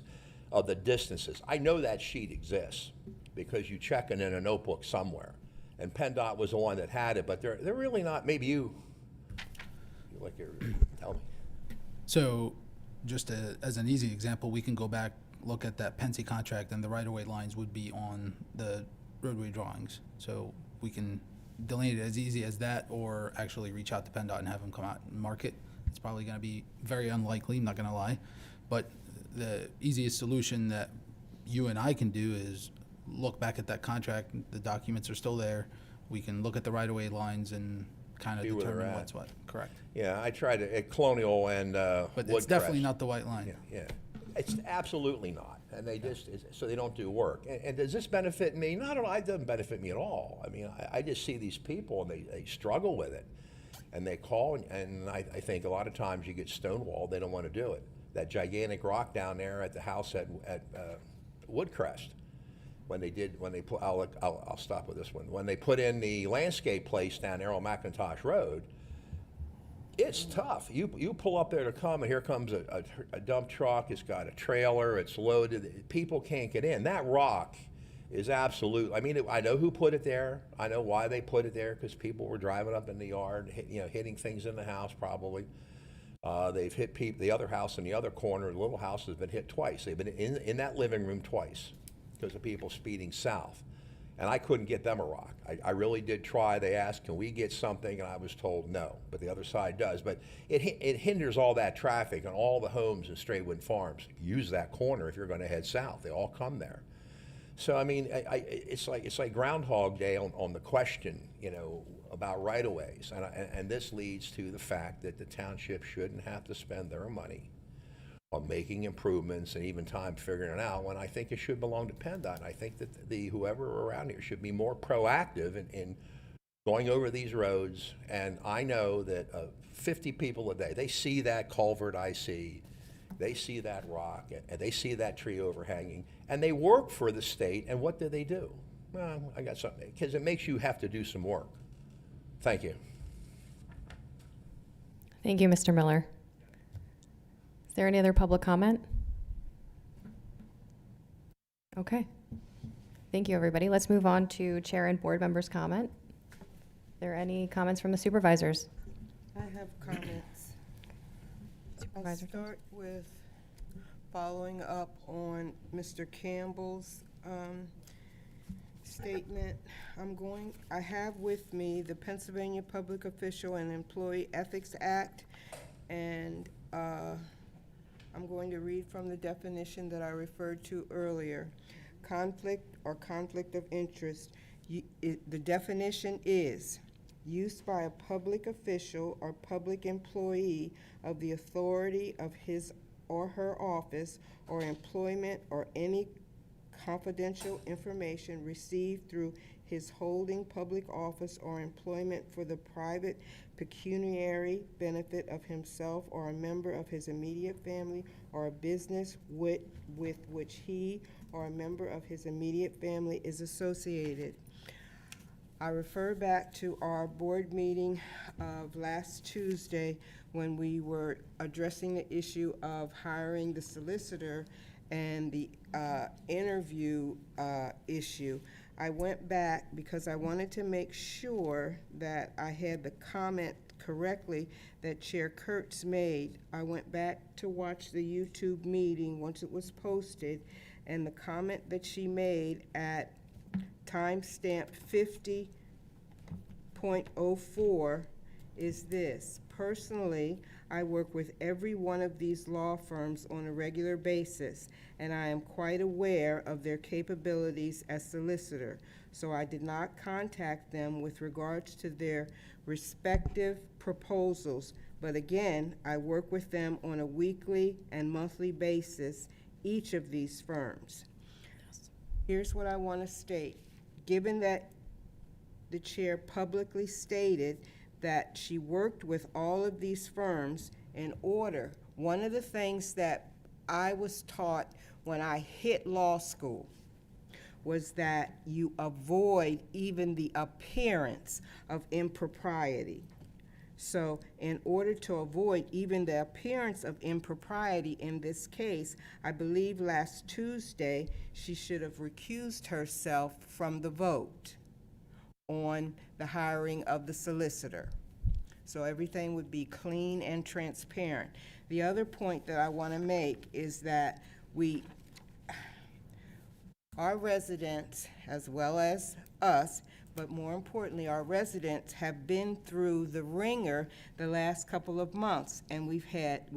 of the distances. I know that sheet exists because you check it in a notebook somewhere, and PennDOT was the one that had it, but they're really not. Maybe you're tell me. So just as an easy example, we can go back, look at that Pensy contract, and the right-of-way lines would be on the roadway drawings. So we can delineate it as easy as that, or actually reach out to PennDOT and have them come out and mark it. It's probably going to be very unlikely, I'm not going to lie. But the easiest solution that you and I can do is look back at that contract. The documents are still there. We can look at the right-of-way lines and kind of See where they're determine at. what's what. Correct. Yeah, I tried it at Colonial and But it's definitely not the white line. Yeah, it's absolutely not. And they so they don't do work. And does this benefit me? Not at all. It doesn't benefit me at all. I mean, I just see these people, and they struggle with it. And they call, and I think a lot of times you get stonewalled. They don't want to do it. That gigantic rock down there at the house at Woodcrest, I'll stop with this one. When they put in the landscape place down there on McIntosh Road, it's tough. You pull up there to come, and here comes a dump truck. It's got a trailer. It's loaded. People can't get in. That rock is absolute. I mean, I know who put it there. I know why they put it there, because people were driving up in the yard, hitting things in the house probably. They've hit the other house in the other corner. The little house has been hit twice. They've been in that living room twice because of people speeding south. And I couldn't get them a rock. I really did try. They asked, can we get something? And I was told no, but the other side does. But it hinders all that traffic, and all the homes in Straitwood Farms use that corner if you're going to head south. They all come there. So, I mean, it's like Groundhog Day on the question, about right-of-ways. And this leads to the fact that the township shouldn't have to spend their money on making improvements and even time figuring it out, when I think it should belong to PennDOT. I think that whoever around here should be more proactive in going over these roads. And I know that 50 people a day, they see that culvert I see, they see that rock, and they see that tree overhanging, and they work for the state. And what do? Well, I got something, because it makes you have to do some work. Thank you. Thank you, Mr. Miller. Is there any other public comment? Okay. Thank you, everybody. Let's move on to chair and board members' comment. Are there any comments from the supervisors? I have comments. I'll Supervisor. start with following up on Mr. Campbell's statement. I have with me the Pennsylvania Public Official and Employee Ethics Act, and I'm going to read from the definition that I referred to earlier. Conflict or conflict of interest. The definition is use by a public official or public employee of the authority of his or her office or employment, or any confidential information received through his holding public office or employment for the private pecuniary benefit of himself or a member of his immediate family, or a business with which he or a member of his immediate family is associated. I refer back to our board meeting of last Tuesday when we were addressing the issue of hiring the solicitor and the interview issue. I went back because I wanted to make sure that I had the comment correctly that Chair Kurtz made. I went back to watch the YouTube meeting once it was posted, And the comment that she made at timestamp 50.04 is this: personally, I work with every one of these law firms on a regular basis, and I am quite aware of their capabilities as solicitor. So I did not contact them with regards to their respective proposals. But again, I work with them on a weekly and monthly basis, each of these firms. Here's what I want to state. Given that the chair publicly stated that she worked with all of these firms in order, one of the things that I was taught when I hit law school was that you avoid even the appearance of impropriety. So in order to avoid even the appearance of impropriety in this case, I believe last Tuesday she should have recused herself from the vote on the hiring of the solicitor. So everything would be clean and transparent. The other point that I want to make is that our residents, as well as us, but more importantly, our residents have been through the ringer the last couple of months, and we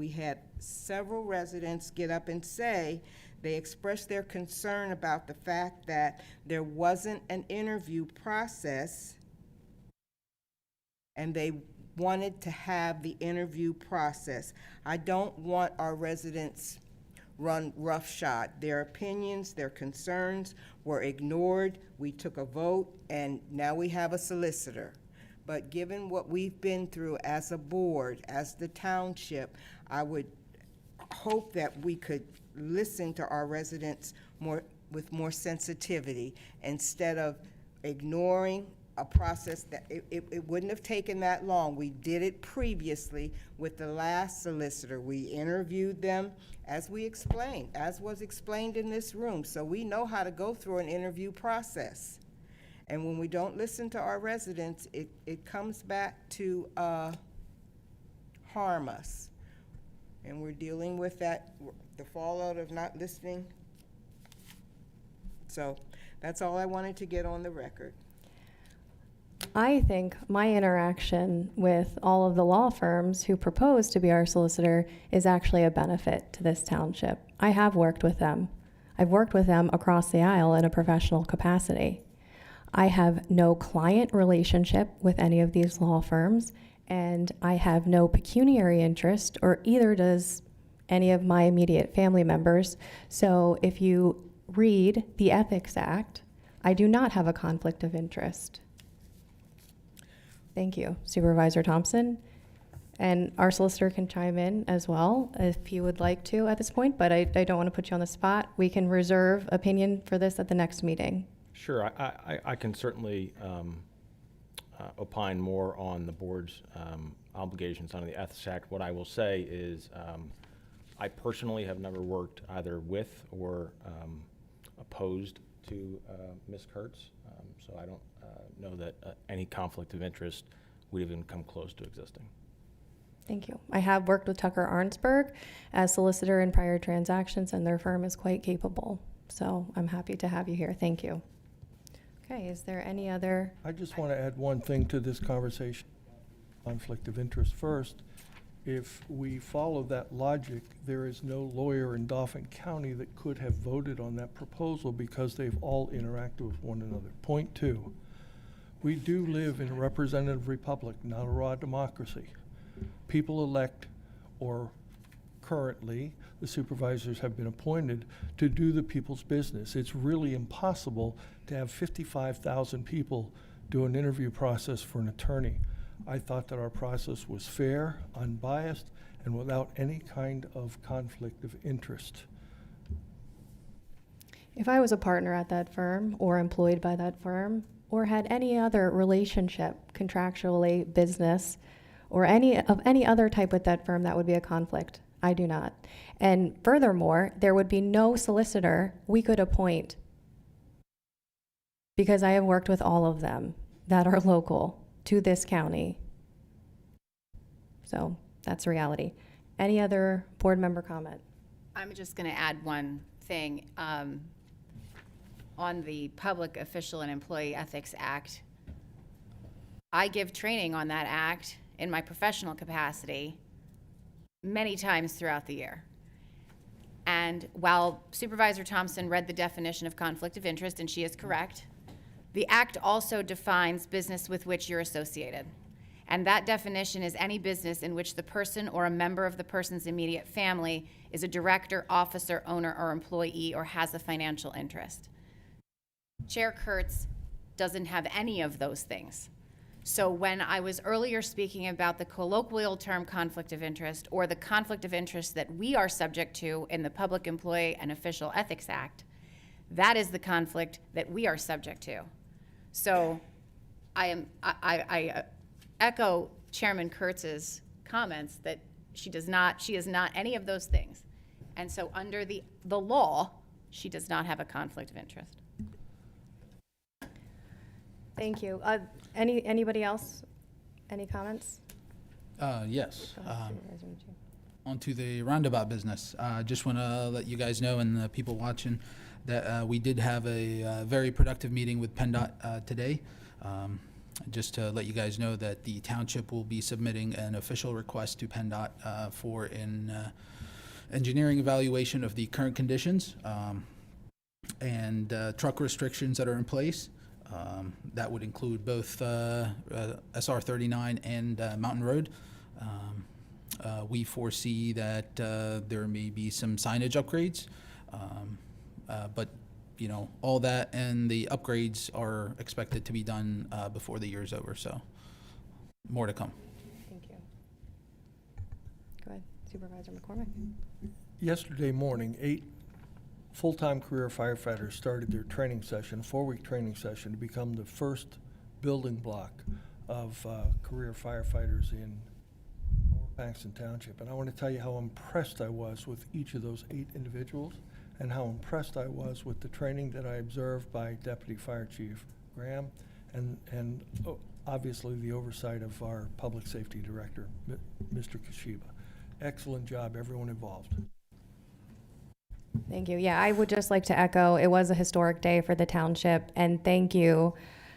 had several residents get up and say they expressed their concern about the fact that there wasn't an interview process, and they wanted to have the interview process. I don't want our residents run roughshod. Their opinions, their concerns were ignored. We took a vote, and now we have a solicitor. But given what we've been through as a board, as the township, I would hope that we could listen to our residents with more sensitivity instead of ignoring a process that it wouldn't have taken that long. We did it previously with the last solicitor. We interviewed them as we explained, as was explained in this room. So we know how to go through an interview process. And when we don't listen to our residents, it comes back to harm us. And we're dealing with that, the fallout of not listening. So that's all I wanted to get on the record. I think my interaction with all of the law firms who propose to be our solicitor is actually a benefit to this township. I have worked with them. I've worked with them across the aisle in a professional capacity. I have no client relationship with any of these law firms, and I have no pecuniary interest, or either does any of my immediate family members. So if you read the Ethics Act, I do not have a conflict of interest. Thank you, Supervisor Thompson. And our solicitor can chime in as well if he would like to at this point, but I don't want to put you on the spot. We can reserve opinion for this at the next meeting. Sure, I can certainly opine more on the board's obligations under the Ethics Act. What I will say is I personally have never worked either with or opposed to Ms. Kurtz, so I don't know that any conflict of interest would even come close to existing. Thank you. I have worked with Tucker Arnsberg as solicitor in prior transactions, and their firm is quite capable. So I'm happy to have you here. Thank you. Okay, is there any other? I just want to add one thing to this conversation, conflict of interest. First, if we follow that logic, there is no lawyer in Dauphin County that could have voted on that proposal because they've all interacted with one another. Point two, we do live in a representative republic, not a raw democracy. People elect, or currently, the supervisors have been appointed to do the people's business. It's really impossible to have 55,000 people do an interview process for an attorney. I thought that our process was fair, unbiased, and without any kind of conflict of interest. If I was a partner at that firm or employed by that firm or had any other relationship, contractually, business, or any other type with that firm, that would be a conflict. I do not. And furthermore, there would be no solicitor we could appoint because I have worked with all of them that are local to this county. So that's reality. Any other board member comment? I'm just going to add one thing on the Public Official and Employee Ethics Act. I give training on that act in my professional capacity many times throughout the year. And while Supervisor Thompson read the definition of conflict of interest, and she is correct, the act also defines business with which you're associated. And that definition is any business in which the person or a member of the person's immediate family is a director, officer, owner, or employee, or has a financial interest. Chair Kurtz doesn't have any of those things. So when I was earlier speaking about the colloquial term conflict of interest, or the conflict of interest that we are subject to in the Public Employee and Official Ethics Act, that is the conflict that we are subject to. So I echo Chairman Kurtz's comments that she is not any of those things. And so under the law, she does not have a conflict of interest. Thank you. Anybody else? Any comments? Yes. Go ahead, Supervisor Machine. Onto the roundabout business. Just want to let you guys know, and the people watching, that we did have a very productive meeting with PennDOT today. Just to let you guys know that the township will be submitting an official request to PennDOT for an engineering evaluation of the current conditions and truck restrictions that are in place. That would include both SR 39 and Mountain Road. We foresee that there may be some signage upgrades, but you know, all that and the upgrades are expected to be done before the year's over, so more to come. Thank you. Go ahead, Supervisor McCormick. Yesterday morning, 8 full-time career firefighters started their training session, 4-week training session, to become the first building block of career firefighters in Paxton Township. And I want to tell you how impressed I was with each of those 8 individuals, and how impressed I was with the training that I observed by Deputy Fire Chief Graham, and obviously the oversight of our Public Safety Director, Mr. Kashiba. Excellent job, everyone involved. Thank you. Yeah, I would just like to echo, it was a historic day for the township, and thank you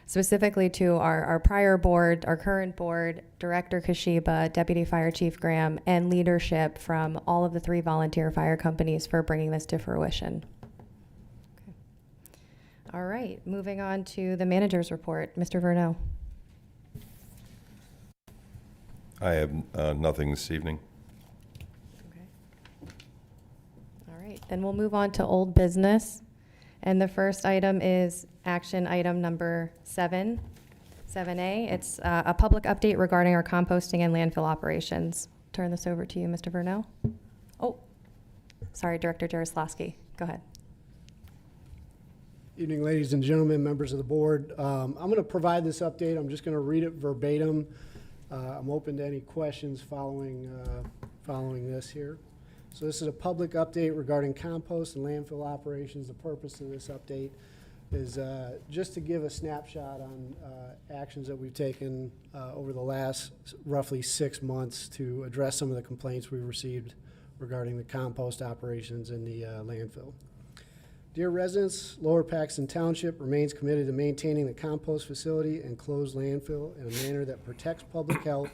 specifically to our prior board, our current board, Director Kashiba, Deputy Fire Chief Graham, and leadership from all of the 3 volunteer fire companies for bringing this to fruition. Okay. All right, moving on to the manager's report. Mr. Verneau. I have nothing this evening. Okay. All right, then we'll move on to old business. And the first item is action item number 7, 7A. It's a public update regarding our composting and landfill operations. Turn this over to you, Mr. Verneau. Oh, sorry, Director Jaroslawski. Go ahead. Evening, ladies and gentlemen, members of the board. I'm going to provide this update. I'm just going to read it verbatim. I'm open to any questions following this here. So this is a public update regarding compost and landfill operations. The purpose of this update is just to give a snapshot on actions that we've taken over the last roughly 6 months to address some of the complaints we received regarding the compost operations in the landfill. Dear residents, Lower Paxton Township remains committed to maintaining the compost facility and closed landfill in a manner that protects public health,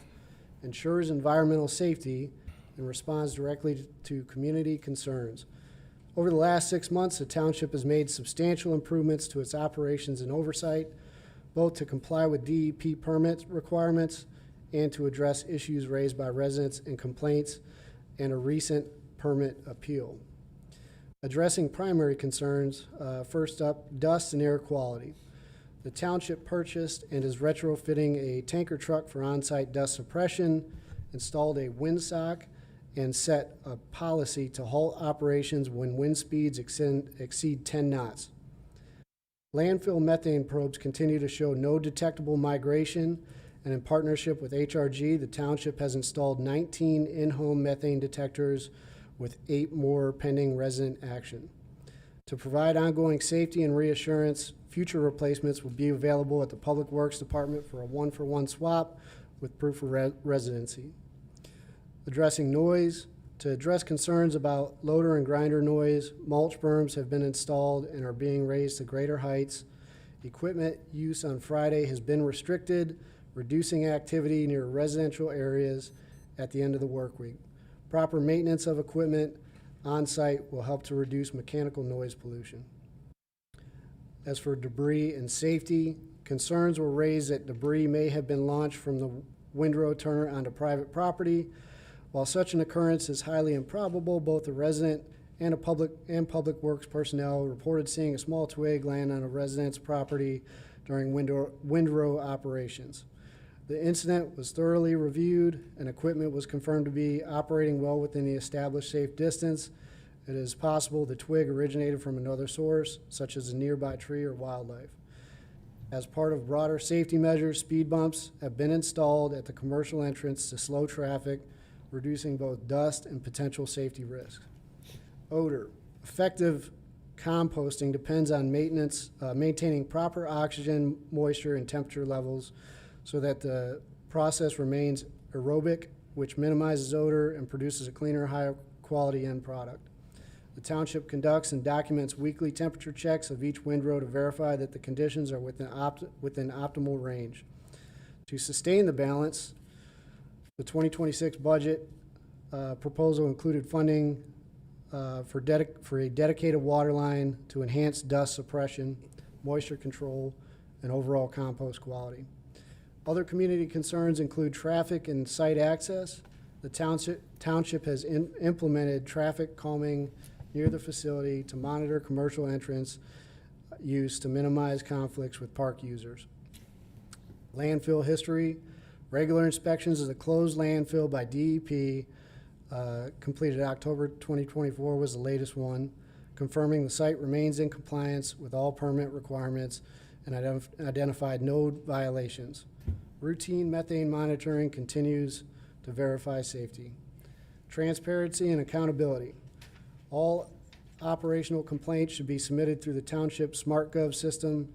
ensures environmental safety, and responds directly to community concerns. Over the last 6 months, the township has made substantial improvements to its operations and oversight, both to comply with DEP permit requirements and to address issues raised by residents and complaints and a recent permit appeal. Addressing primary concerns, first up, dust and air quality. The township purchased and is retrofitting a tanker truck for on-site dust suppression, installed a windsock, and set a policy to halt operations when wind speeds exceed 10 knots. Landfill methane probes continue to show no detectable migration, and in partnership with HRG, the township has installed 19 in-home methane detectors with 8 more pending resident action. To provide ongoing safety and reassurance, future replacements will be available at the Public Works Department for a 1-for-1 swap with proof of residency. Addressing noise, To address concerns about loader and grinder noise, mulch berms have been installed and are being raised to greater heights. Equipment use on Friday has been restricted, reducing activity near residential areas at the end of the work week. Proper maintenance of equipment on site will help to reduce mechanical noise pollution. As for debris and safety, concerns were raised that debris may have been launched from the windrow turner onto private property. While such an occurrence is highly improbable, both the resident and public works personnel reported seeing a small twig land on a resident's property during windrow operations. The incident was thoroughly reviewed and equipment was confirmed to be operating well within the established safe distance. It is possible the twig originated from another source, such as a nearby tree or wildlife. As part of broader safety measures, speed bumps have been installed at the commercial entrance to slow traffic, reducing both dust and potential safety risks. Odor. Effective composting depends on maintaining proper oxygen, moisture, and temperature levels so that the process remains aerobic, which minimizes odor and produces a cleaner, higher quality end product. The township conducts and documents weekly temperature checks of each windrow to verify that the conditions are within optimal range. To sustain the balance, the 2026 budget proposal included funding for a dedicated water line to enhance dust suppression, moisture control, and overall compost quality. Other community concerns include traffic and site access. The township has implemented traffic calming near the facility to monitor commercial entrance use to minimize conflicts with park users. Landfill history. Regular inspections of the closed landfill by DEP completed October 2024 was the latest one, confirming the site remains in compliance with all permit requirements and identified no violations. Routine methane monitoring continues to verify safety. Transparency and accountability. All operational complaints should be submitted through the township SmartGov system.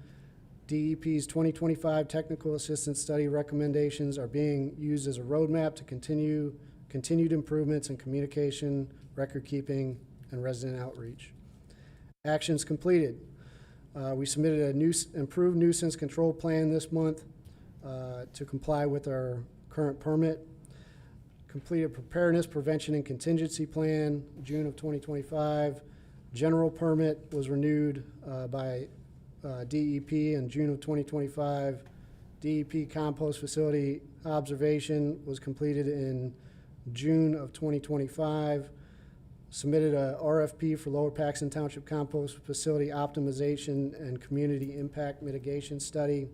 DEP's 2025 technical assistance study recommendations are being used as a roadmap to continued improvements in communication, record keeping, and resident outreach. Actions completed. We submitted a improved nuisance control plan this month to comply with our current permit. Completed preparedness, prevention, and contingency plan, June of 2025. General permit was renewed by DEP in June of 2025. DEP compost facility observation was completed in June of 2025. Submitted a RFP for Lower Paxton Township compost facility optimization and community impact mitigation study.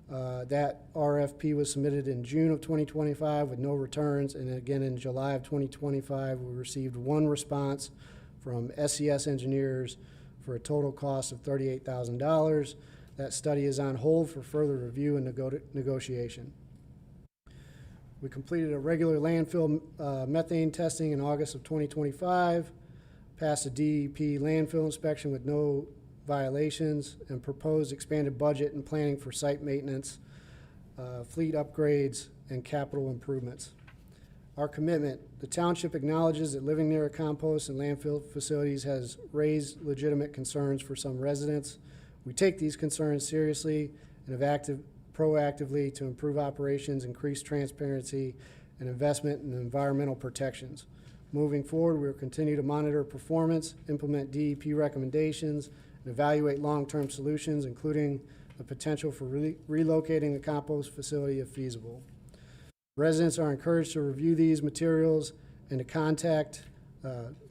That RFP was submitted in June of 2025 with no returns, and again in July of 2025 we received one response from SES engineers for a total cost of $38,000. That study is on hold for further review and negotiation. We completed a regular landfill methane testing in August of 2025, passed a DEP landfill inspection with no violations, and proposed expanded budget and planning for site maintenance, fleet upgrades, and capital improvements. Our commitment. The township acknowledges that living near a compost and landfill facilities has raised legitimate concerns for some residents. We take these concerns seriously and have acted proactively to improve operations, increase transparency, and investment in environmental protections. Moving forward, we will continue to monitor performance, implement DEP recommendations, and evaluate long-term solutions, including the potential for relocating the compost facility if feasible. Residents are encouraged to review these materials and to contact,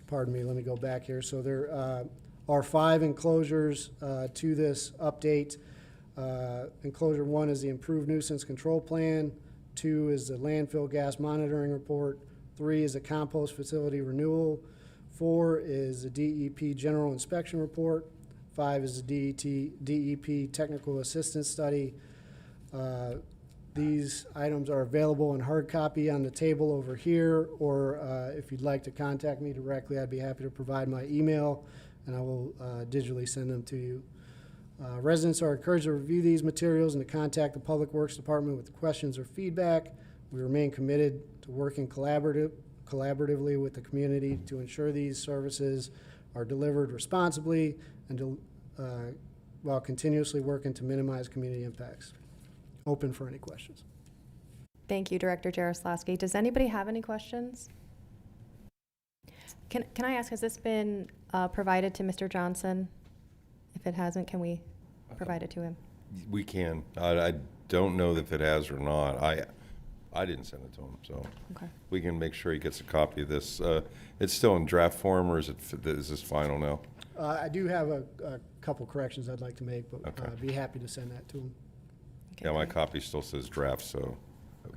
pardon me, let me go back here. So there are 5 enclosures to this update. Enclosure 1 is the improved nuisance control plan. 2 is the landfill gas monitoring report. 3 is the compost facility renewal. 4 is the DEP general inspection report. 5 is the DEP technical assistance study. These items are available in hard copy on the table over here, or if you'd like to contact me directly, I'd be happy to provide my email, and I will digitally send them to you. Residents are encouraged to review these materials and to contact the Public Works Department with questions or feedback. We remain committed to working collaboratively collaboratively with the community to ensure these services are delivered responsibly and while continuously working to minimize community impacts. Open for any questions. Thank you, Director Jaroslawski. Does anybody have any questions? Can I ask, has this been provided to Mr. Johnson? If it hasn't, can we provide it to him? We can. I don't know if it has or not. I didn't send it to him, so Okay. we can make sure he gets a copy of this. It's still in draft form, or is this final now? I do have a couple corrections I'd like to make, but Okay. I'd be happy to send that to him. Okay, Yeah, my great. copy still says draft, so I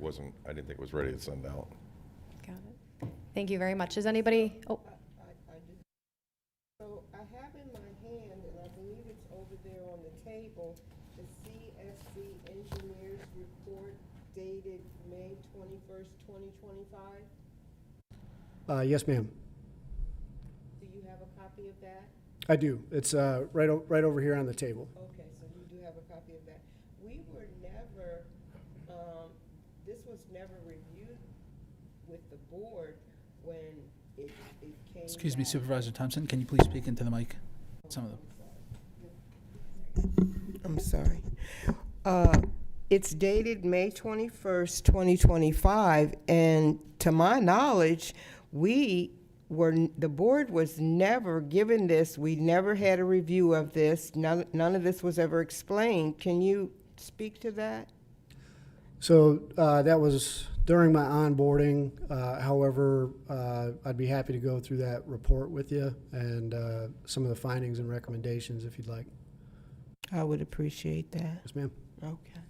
didn't think it was ready to send out. Got it. Thank you very much. Does anybody, oh, I just, so I have in my hand, and I believe it's over there on the table, the CSC Engineers Report dated May 21st, 2025. Yes, ma'am. Do you have a copy of that? I do. It's right over here on the table. Okay, so you do have a copy of that. We were never, this was never reviewed with the board when it came. Excuse me, back. Supervisor Thompson, can you please speak into the mic? Some of them. I'm sorry. It's dated May 21st, 2025, and to my knowledge, the board was never given this. We never had a review of this. None of this was ever explained. Can you speak to that? So that was during my onboarding. However, I'd be happy to go through that report with you and some of the findings and recommendations if you'd like. I would appreciate that. Yes, ma'am. Okay.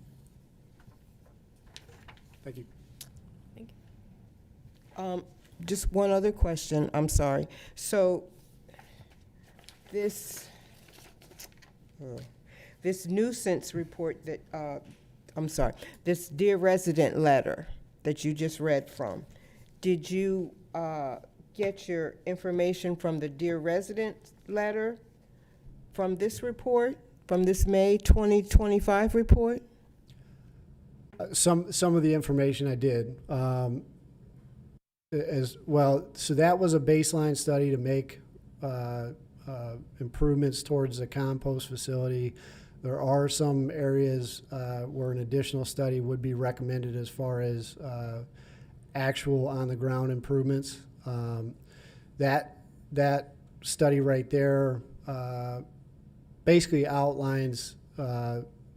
Thank you. thank you. Just one other question, I'm sorry. So this nuisance report that, I'm sorry, this Dear Resident letter that you just read from, did you get your information from the Dear Resident letter from this report, from this May 2025 report? Some of the information I did. As well, so that was a baseline study to make improvements towards the compost facility. There are some areas where an additional study would be recommended as far as actual on-the-ground improvements. That study right there basically outlines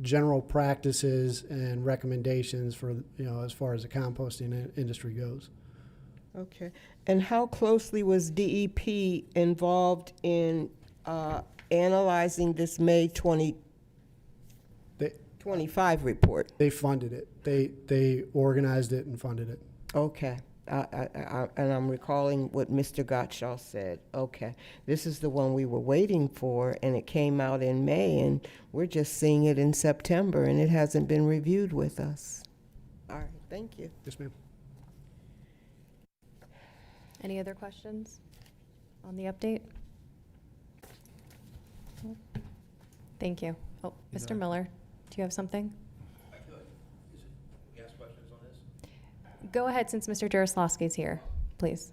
general practices and recommendations for, as far as the composting industry goes. Okay. And how closely was DEP involved in analyzing this May 2025 report? They funded it. They organized it and funded it. Okay. And I'm recalling what Mr. Gottschall said. Okay. This is the one we were waiting for, and it came out in May, and we're just seeing it in September, and it hasn't been reviewed with us. All right. Thank you. Yes, ma'am. Any other questions on the update? Thank you. Oh, Mr. Miller, do you have something? I could. Is it, can we ask questions on this? Go ahead, since Mr. Jaroslawski's here, please.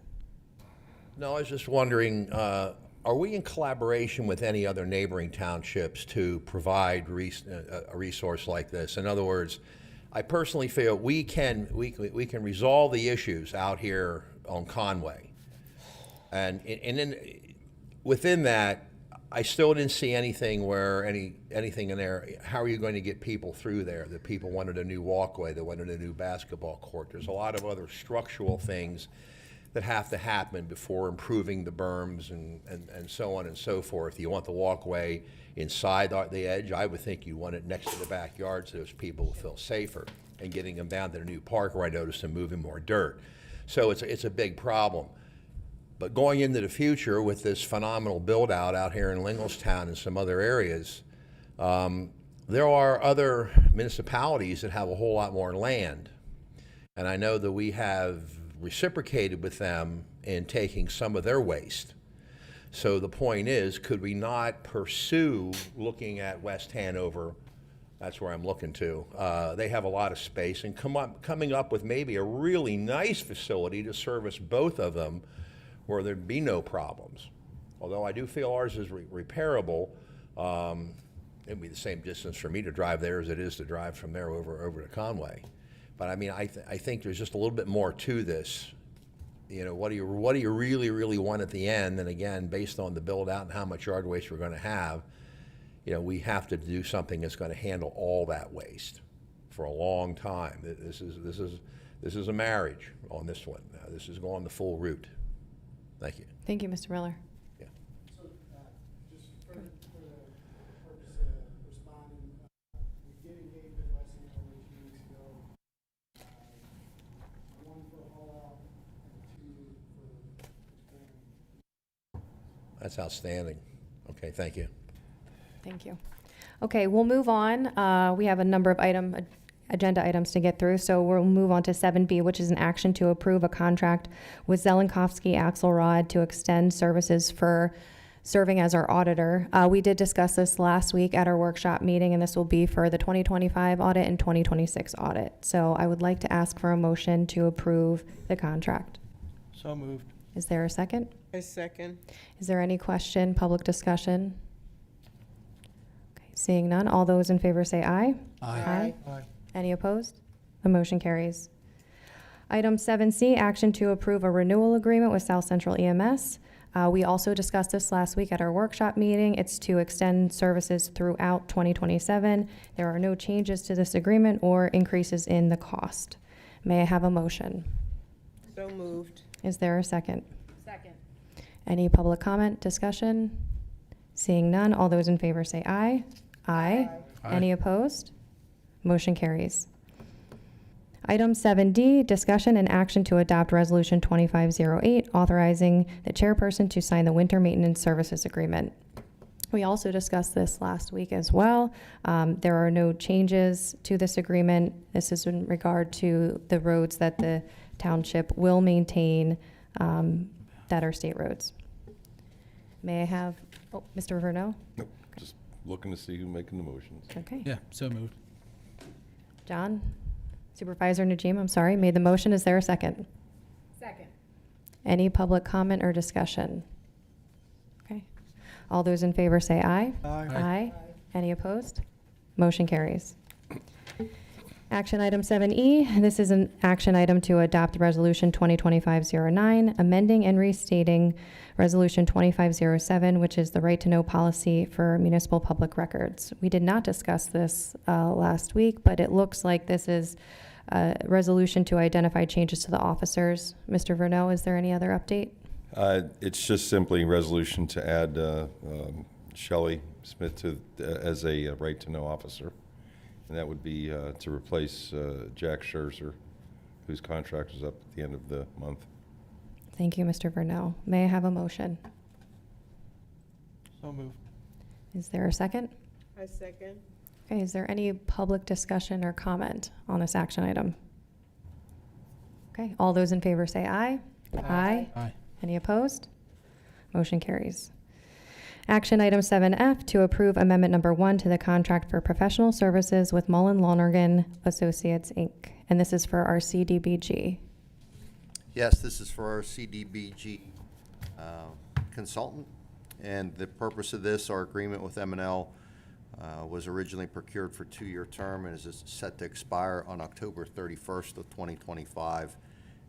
No, I was just wondering, are we in collaboration with any other neighboring townships to provide a resource like this? In other words, I personally feel we can resolve the issues out here on Conway, and within that, I still didn't see anything where anything in there. How are you going to get people through there? The people wanted a new walkway, they wanted a new basketball court. There's a lot of other structural things that have to happen before improving the berms and so on and so forth. You want the walkway inside the edge. I would think you want it next to the backyard so those people will feel safer, and getting them down to the new park where I noticed them moving more dirt. So it's a big problem. But going into the future with this phenomenal build out here in Linglestown and some other areas, there are other municipalities that have a whole lot more land. And I know that we have reciprocated with them in taking some of their waste. So the point is, could we not pursue looking at West Hanover That's where I'm looking to. They have a lot of space and coming up with maybe a really nice facility to service both of them where there'd be no problems. Although I do feel ours is repairable, it'd be the same distance for me to drive there as it is to drive from there over to Conway. But I mean, I think there's just a little bit more to this. You know, what do you really want at the end? And again, based on the build out and how much yard waste we're going to have, you know, we have to do something that's going to handle all that waste for a long time. This is a marriage on this one. This is going the full route. Thank you. Thank you, Mr. Miller. Yeah. So, just for the purpose of responding, we did engage with Weston a few weeks ago. One for haul out and two for expanding. That's outstanding. Okay, thank you. Thank you. Okay, we'll move on. We have a number of agenda items to get through, so we'll move on to 7B, which is an action to approve a contract with Zelenkovsky Axelrod to extend services for serving as our auditor. We did discuss this last week at our workshop meeting, and this will be for the 2025 audit and 2026 audit. So I would like to ask for a motion to approve the contract. So moved. Is there a second? A second. Is there any question, public discussion? Okay, seeing none, all those in favor say aye. Aye. Any opposed? The motion carries. Item 7C, action to approve a renewal agreement with South Central EMS. We also discussed this last week at our workshop meeting. It's to extend services throughout 2027. There are no changes to this agreement or increases in the cost. May I have a motion? So moved. Is there a second? Second. Any public comment, discussion? Seeing none, all those in favor say aye. Aye. Any opposed? Motion carries. Item 7D, discussion and action to adopt Resolution 2508, authorizing the chairperson to sign the winter maintenance services agreement. We also discussed this last week as well. There are no changes to this agreement. This is in regard to the roads that the township will maintain that are state roads. May I have, Mr. Verno? Nope, just looking to see who's making the motions. Okay. Yeah, so moved. John? Supervisor Najim, I'm sorry, made the motion. Is there a second? Second. Any public comment or discussion? Okay. All those in favor say aye. Aye. Any opposed? Motion carries. Action item 7E, this is an action item to adopt Resolution 2025-09, amending and restating Resolution 2507, which is the right to know policy for municipal public records. We did not discuss this last week, but it looks like this is a resolution to identify changes to the officers. Mr. Verno, is there any other update? It's just simply a resolution to add Shelley Smith to as a right to know officer. And that would be to replace Jack Scherzer, whose contract is up at the end of the month. Thank you, Mr. Verno. May I have a motion? So moved. Is there a second? I second. Okay, is there any public discussion or comment on this action item? Okay, all those in favor say aye. Aye. Aye. Any opposed? Motion carries. Action item 7F, to approve amendment number 1 to the contract for professional services with Mullen Lonergan Associates, Inc. And this is for our CDBG. Yes, this is for our CDBG consultant, and the purpose of this, our agreement with M&L, was originally procured for a 2-year term and is set to expire on October 31st of 2025.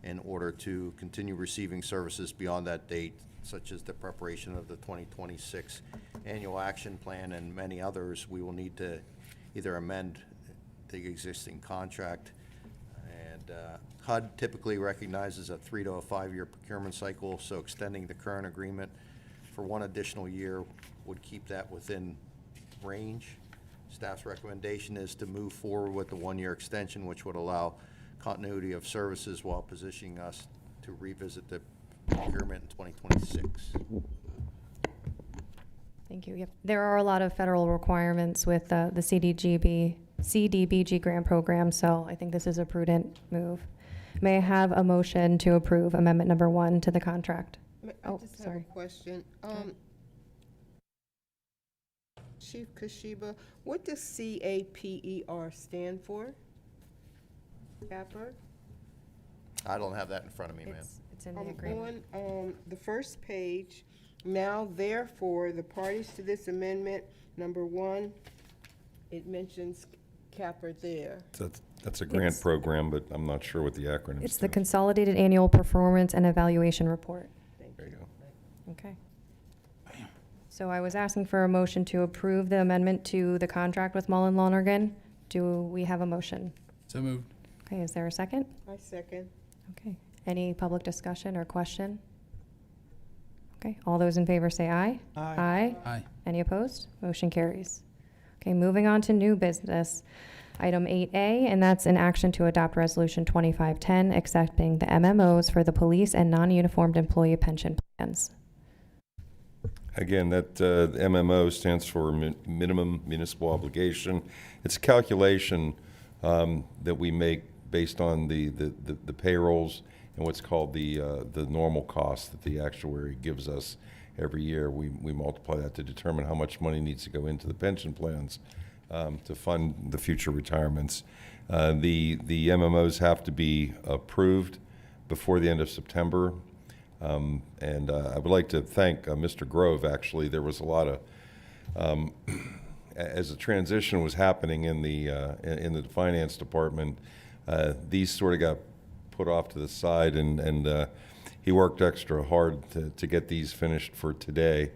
In order to continue receiving services beyond that date, such as the preparation of the 2026 annual action plan and many others, we will need to either amend the existing contract. And HUD typically recognizes a 3 to a 5-year procurement cycle, so extending the current agreement for 1 additional year would keep that within range. Staff's recommendation is to move forward with the 1-year extension, which would allow continuity of services while positioning us to revisit the procurement in 2026. Thank you. Yep. There are a lot of federal requirements with the CDBG grant program, so I think this is a prudent move. May I have a motion to approve amendment number 1 to the contract? I Oh, just have a sorry. question. Chief Kashiba, what does CAPER stand for? Capper? I don't have that in front of me, ma'am. It's in the agreement. On the first page, now therefore, the parties to this amendment, number 1, it mentions Capper there. That's a grant It's- program, but I'm not sure what the acronym It's the stands. Consolidated Annual Performance and Evaluation Report. There you go. Okay. So I was asking for a motion to approve the amendment to the contract with Mullen Lonergan. Do we have a motion? So moved. Okay, is there a second? I second. Okay. Any public discussion or question? Okay, all those in favor say aye. Aye. Aye. Any opposed? Motion carries. Okay, moving on to new business. Item 8A, and that's an action to adopt Resolution 2510, accepting the MMOs for the police and non-uniformed employee pension plans. Again, that MMO stands for Minimum Municipal Obligation. It's a calculation that we make based on the payrolls and what's called the normal cost that the actuary gives us every year. We multiply that to determine how much money needs to go into the pension plans to fund the future retirements. The MMOs have to be approved before the end of September. And I would like to thank Mr. Grove. Actually, there was a lot of, as the transition was happening in the finance department, these sort of got put off to the side, and he worked extra hard to get these finished for today,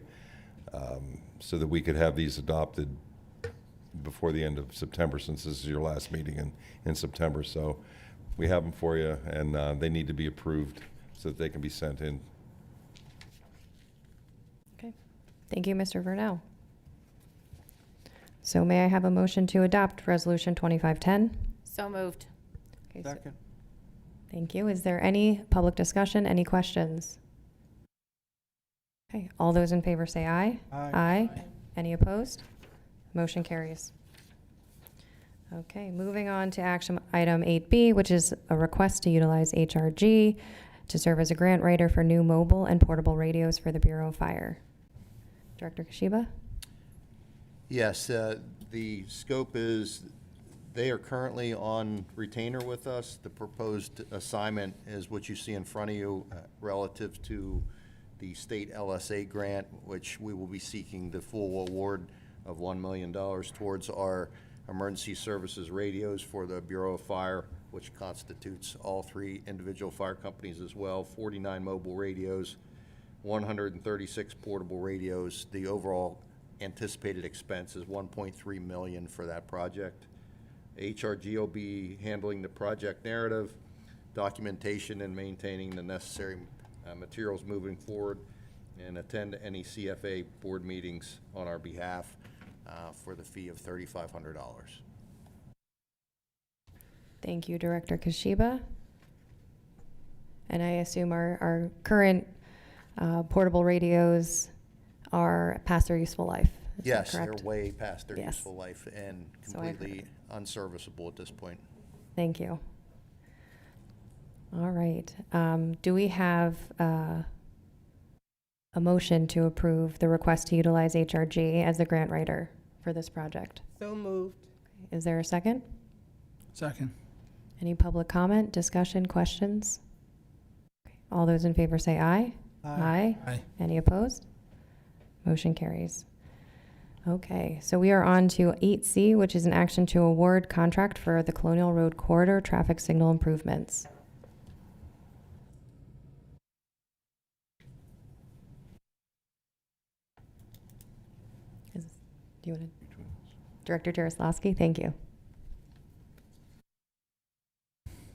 so that we could have these adopted before the end of September, since this is your last meeting in September. So we have them for you, and they need to be approved so that they can be sent in. Okay. Thank you, Mr. Vernell. So may I have a motion to adopt Resolution 2510? So moved. Okay, so- Second. Thank you. Is there any public discussion, any questions? Okay, all those in favor say aye. Aye. Any opposed? Motion carries. Okay, moving on to action item 8B, which is a request to utilize HRG to serve as a grant writer for new mobile and portable radios for the Bureau of Fire. Director Kashiba? Yes, the scope is, they are currently on retainer with us. The proposed assignment is what you see in front of you relative to the state LSA grant, which we will be seeking the full award of $1 million towards our emergency services radios for the Bureau of Fire, which constitutes all 3 individual fire companies as well, 49 mobile radios, 136 portable radios. The overall anticipated expense is $1.3 million for that project. HRG will be handling the project narrative, documentation, and maintaining the necessary materials moving forward, and attend any CFA board meetings on our behalf for the fee of $3,500. Thank you, Director Kashiba. And I assume our current portable radios are past their useful life. Is that Yes, they're correct? way past their Yes. useful life and So I've completely unserviceable at this point. Thank you. All right. Do we have a motion to approve the request to utilize HRG as the grant writer for this project? So moved. Is there a second? Second. Any public comment, discussion, questions? Okay. All those in favor say aye. Aye. Aye. Any opposed? Motion carries. Okay, so we are on to 8C, which is an action to award contract for the Colonial Road Corridor traffic signal improvements. Do you want to? Director Jaroslawski, thank you.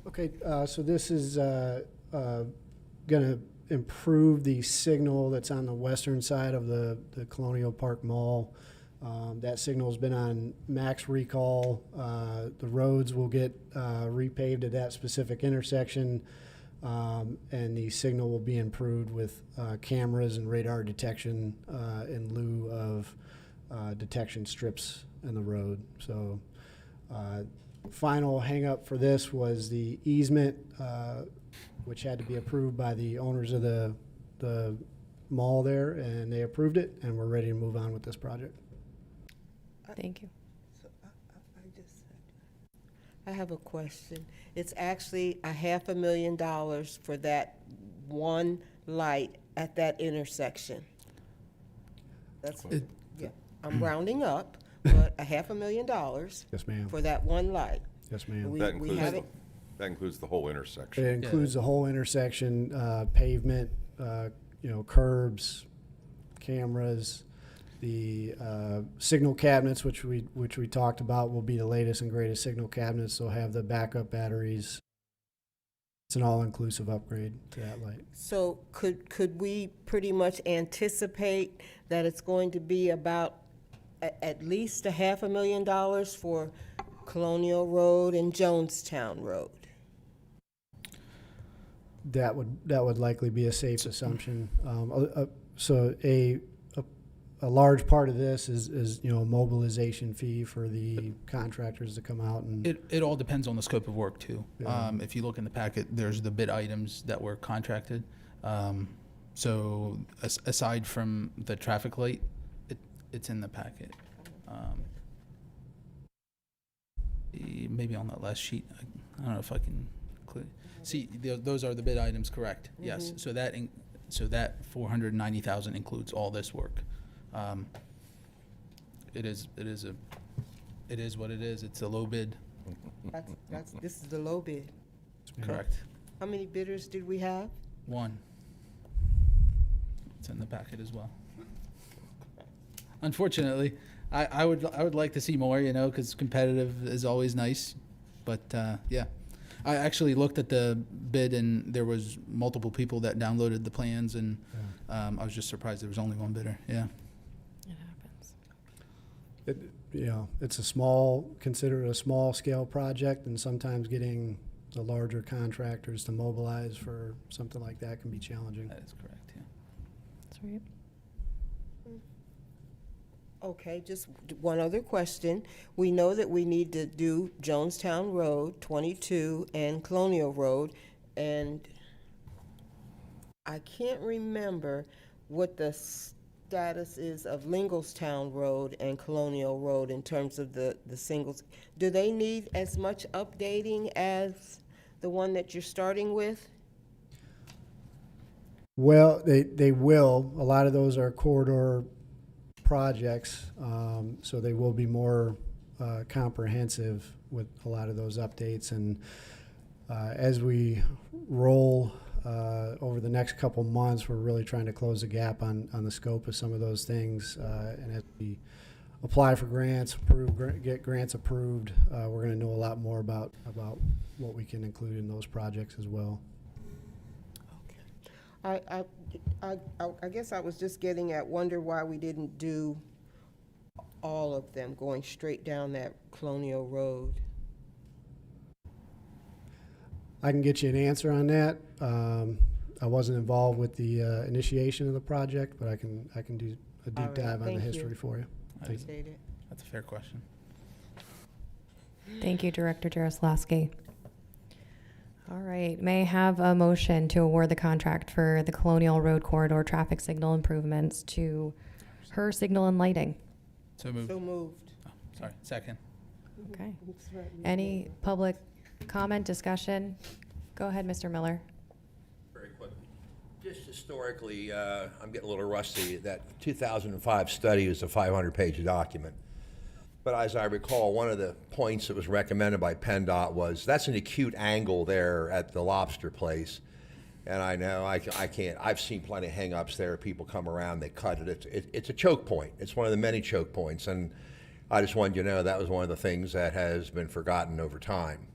Okay, so this is going to improve the signal that's on the western side of the Colonial Park Mall. That signal's been on max recall. The roads will get repaved at that specific intersection, and the signal will be improved with cameras and radar detection in lieu of detection strips in the road. So final hang-up for this was the easement, which had to be approved by the owners of the mall there, and they approved it, and we're ready to move on with this project. Thank you. I have a question. It's actually $500,000 for that one light at that intersection. That's, yeah, I'm rounding up, but $500,000 Yes, ma'am. for that one light. Yes, ma'am. We That includes, haven't, that includes the whole intersection. It includes the whole intersection, pavement, curbs, cameras, the signal cabinets, which we talked about, will be the latest and greatest signal cabinets. They'll have the backup batteries. It's an all-inclusive upgrade to that light. so could we pretty much anticipate that it's going to be about at least $500,000 for Colonial Road and Jonestown Road? That would likely be a safe assumption. So a large part of this is a mobilization fee for the contractors to come out and. It all depends on the scope of work too. Yeah. If you look in the packet, there's the bid items that were contracted. So aside from the traffic light, it's in the packet. Maybe on that last sheet, I don't know if I can see, those are the bid items, correct? Yes, so that 490,000 includes all this work. It is what it is. It's a low bid, This is the low bid. correct? How many bidders did we have? One. It's in the packet as well. Unfortunately, I would like to see more, because competitive is always nice, but yeah. I actually looked at the bid and there was multiple people that downloaded the plans, and I was just surprised there was only one bidder. Yeah. It happens. It's considered a small scale project, and sometimes getting the larger contractors to mobilize for something like that can be challenging. That is correct. Yeah. That's right. Okay, just one other question. We know that we need to do Jonestown Road, 22, and Colonial Road, and I can't remember what the status is of Lingelstown Road and Colonial Road in terms of the singles. Do they need as much updating as the one that you're starting with? Well, they will. A lot of those are corridor projects, so they will be more comprehensive with a lot of those updates. And as we roll over the next couple months, we're really trying to close the gap on the scope of some of those things. And as we apply for grants, get grants approved, we're going to know a lot more about what we can include in those projects as well. I guess I was just getting at, wonder why we didn't do all of them going straight down that Colonial Road. I can get you an answer on that. I wasn't involved with the initiation of the project, but I can do a All deep right, dive on the thank you. history for you. Appreciate it. That's a fair question. Thank you, Director Jaroslawski. All right, may I have a motion to award the contract for the Colonial Road Corridor traffic signal improvements to Her Signal and Lighting? So moved. So moved. Oh, sorry. Second. Okay. Any public comment, discussion? Go ahead, Mr. Miller. Very quickly. Just historically, I'm getting a little rusty. That 2005 study is a 500-page document. But as I recall, one of the points that was recommended by PennDOT was that's an acute angle there at the lobster place. And I know I can't, I've seen plenty of hang-ups there. People come around, they cut it. It's a choke point. It's one of the many choke points. And I just wanted you to know that was one of the things that has been forgotten over time.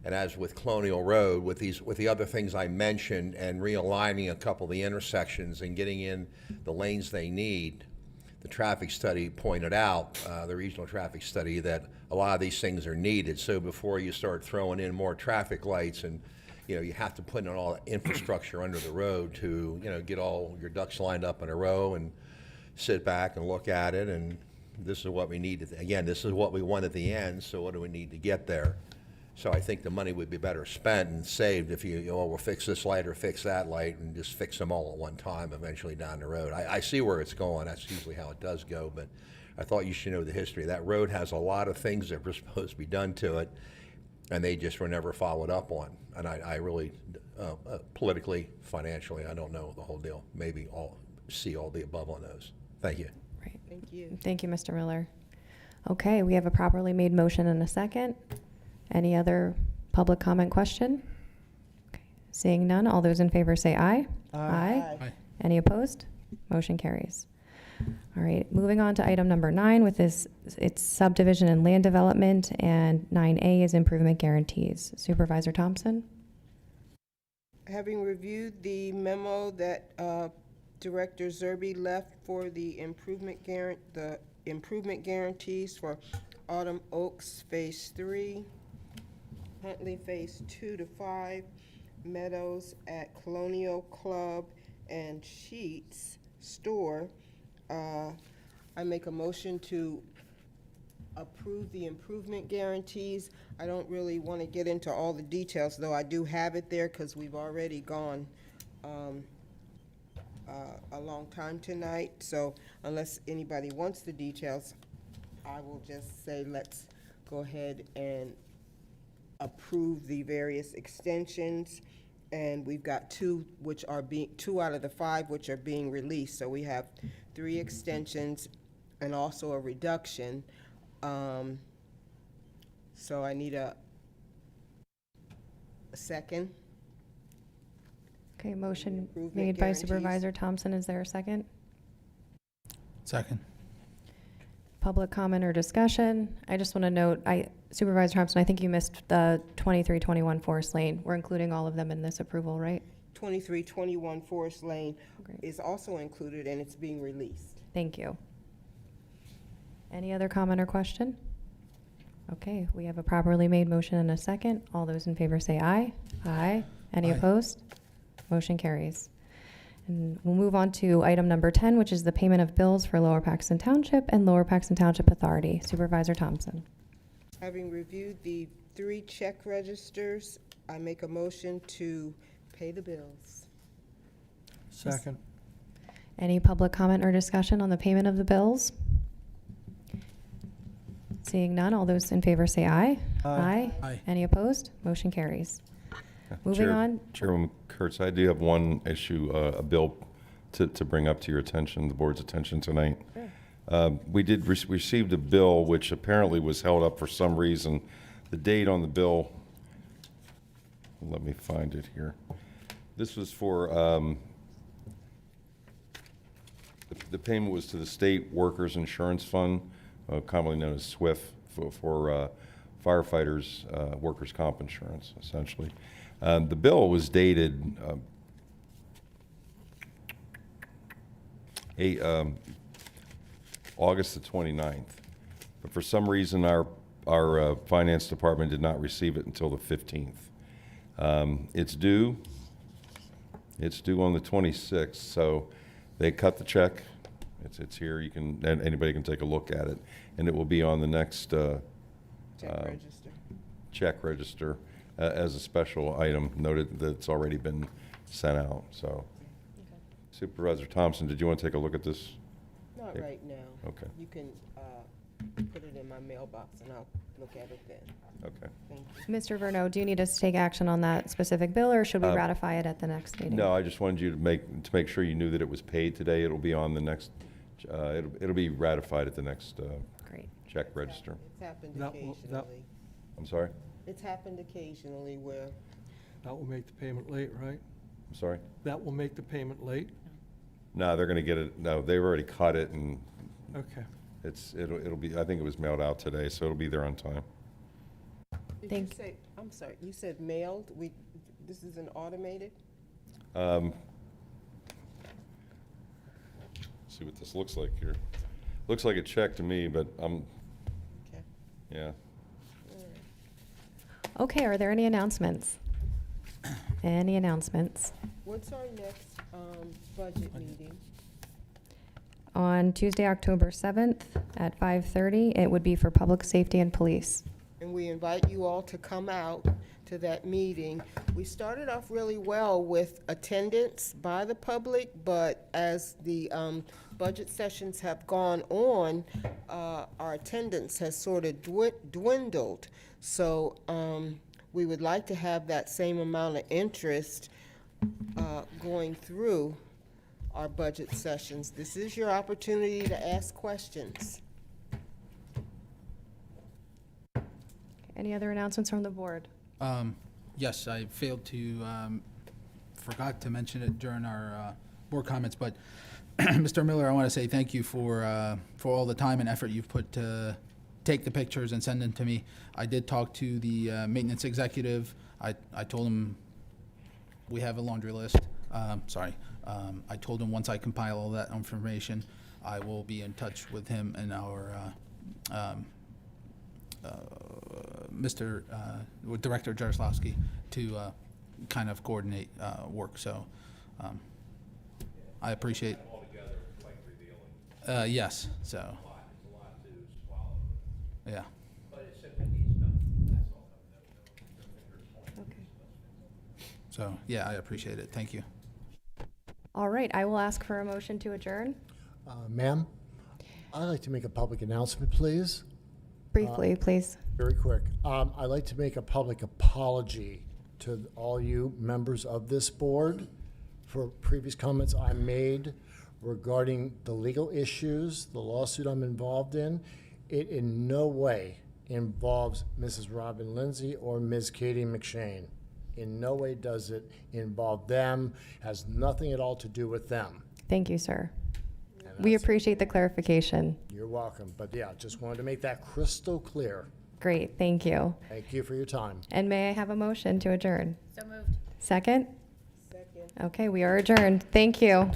And as with Colonial Road, with the other things I mentioned and realigning a couple of the intersections and getting in the lanes they need, the traffic study pointed out, the regional traffic study, that a lot of these things are needed. So before you start throwing in more traffic lights and, you have to put in all the infrastructure under the road to, get all your ducks lined up in a row and sit back and look at it. And this is what we need. Again, this is what we want at the end. So what do we need to get there? So I think the money would be better spent and saved if we'll fix this light or fix that light and just fix them all at one time eventually down the road. I see where it's going. That's usually how it does go, but I thought you should know the history. That road has a lot of things that were supposed to be done to it, and they just were never followed up on. And I really, politically, financially, I don't know the whole deal. Maybe see all the above on those. Thank you. Right. Thank you. Thank you, Mr. Miller. Okay, we have a properly made motion and a second. Any other public comment question? Okay. Seeing none, all those in favor say aye. Aye. Aye. Any opposed? Motion carries. All right, moving on to item number 9 with this, it's subdivision and land development, and 9A is improvement guarantees. Supervisor Thompson? Having reviewed the memo that Director Zerby left for the improvement guarantees for Autumn Oaks Phase 3, Huntley Phase 2 to 5, Meadows at Colonial Club and Sheets Store, I make a motion to approve the improvement guarantees. I don't really want to get into all the details, though I do have it there because we've already gone a long time tonight. So unless anybody wants the details, I will just say let's go ahead and approve the various extensions. And we've got two out of the 5 which are being released. So we have 3 extensions and also a reduction. So I need a second. Okay, motion Improvement made by guarantees. Supervisor Thompson. Is there a second? Second. Public comment or discussion? I just want to note, Supervisor Thompson, I think you missed the 2321 Forest Lane. We're including all of them in this approval, right? 2321 Forest Lane Great. is also included and it's being released. Thank you. Any other comment or question? Okay, we have a properly made motion and a second. All those in favor say aye. Aye. Any Aye. opposed? Motion carries. And we'll move on to item number 10, which is the payment of bills for Lower Paxton Township and Lower Paxton Township Authority. Supervisor Thompson. Having reviewed the 3 check registers, I make a motion to pay the bills. Second. Any public comment or discussion on the payment of the bills? Seeing none, all those in favor say aye. Aye. Aye. Any opposed? Motion carries. Moving on. Chairwoman Kurtz, I do have one issue, a bill to bring up to your attention, the board's attention tonight. We did received a bill which apparently was held up for some reason. The date on the bill, let me find it here. This was for, the payment was to the State Workers Insurance Fund, commonly known as SWIFT, for firefighters' workers' comp insurance, essentially. The bill was dated August the 29th, but for some reason our finance department did not receive it until the 15th. It's due on the 26th, so they cut the check. It's here. Anybody can take a look at it, and it will be on the next check register as a special item, noted that it's already been sent out. So, Supervisor Thompson, did you want to take a look at this? Not right now. Okay. You can put it in my mailbox and I'll look at it then. Okay. Thank you. Mr. Verno, do you need us to take action on that specific bill, or should we ratify it at the next meeting? No, I just wanted you to make sure you knew that it was paid today. It'll be on the next. It'll be ratified at the next Great. check register. It's happened That will- occasionally. I'm sorry. It's happened occasionally where That will make the payment late, right? I'm sorry. That will make the payment late? No, they're going to get it. No, they've already cut it, and Okay. it'll be. I think it was mailed out today, so it'll be there on time. Did Thank- you say, I'm sorry, you said mailed? This is an automated? See what this looks like here. Looks like a check to me, but Okay. yeah. Okay, are there any announcements? Any announcements? What's our next budget meeting? On Tuesday, October 7th at 5:30, it would be for public safety and police. and we invite you all to come out to that meeting. We started off really well with attendance by the public, but as the budget sessions have gone on, our attendance has sort of dwindled. So we would like to have that same amount of interest going through our budget sessions. This is your opportunity to ask questions. Any other announcements from the board? Yes, I failed to, forgot to mention it during our board comments, but Mr. Miller, I want to say thank you for all the time and effort you've put to take the pictures and send them to me. I did talk to the maintenance executive. I told him we have a laundry list. I told him once I compile all that information, I will be in touch with him and our Director Jaroslawski to kind of coordinate work. So I appreciate. Yes. So. Yeah. Okay. So yeah, I appreciate it. Thank you. All right, I will ask for a motion to adjourn. Ma'am, I'd like to make a public announcement, please. Briefly, please. Very quick. I'd like to make a public apology to all you members of this board for previous comments I made regarding the legal issues, the lawsuit I'm involved in. It in no way involves Mrs. Robin Lindsay or Ms. Katie McShane. In no way does it involve them, has nothing at all to do with them. Thank you, sir. And We that's- appreciate the clarification. You're welcome. But yeah, just wanted to make that crystal clear. Great, thank you. Thank you for your time. And may I have a motion to adjourn? So moved. Second? Second. Okay, we are adjourned. Thank you.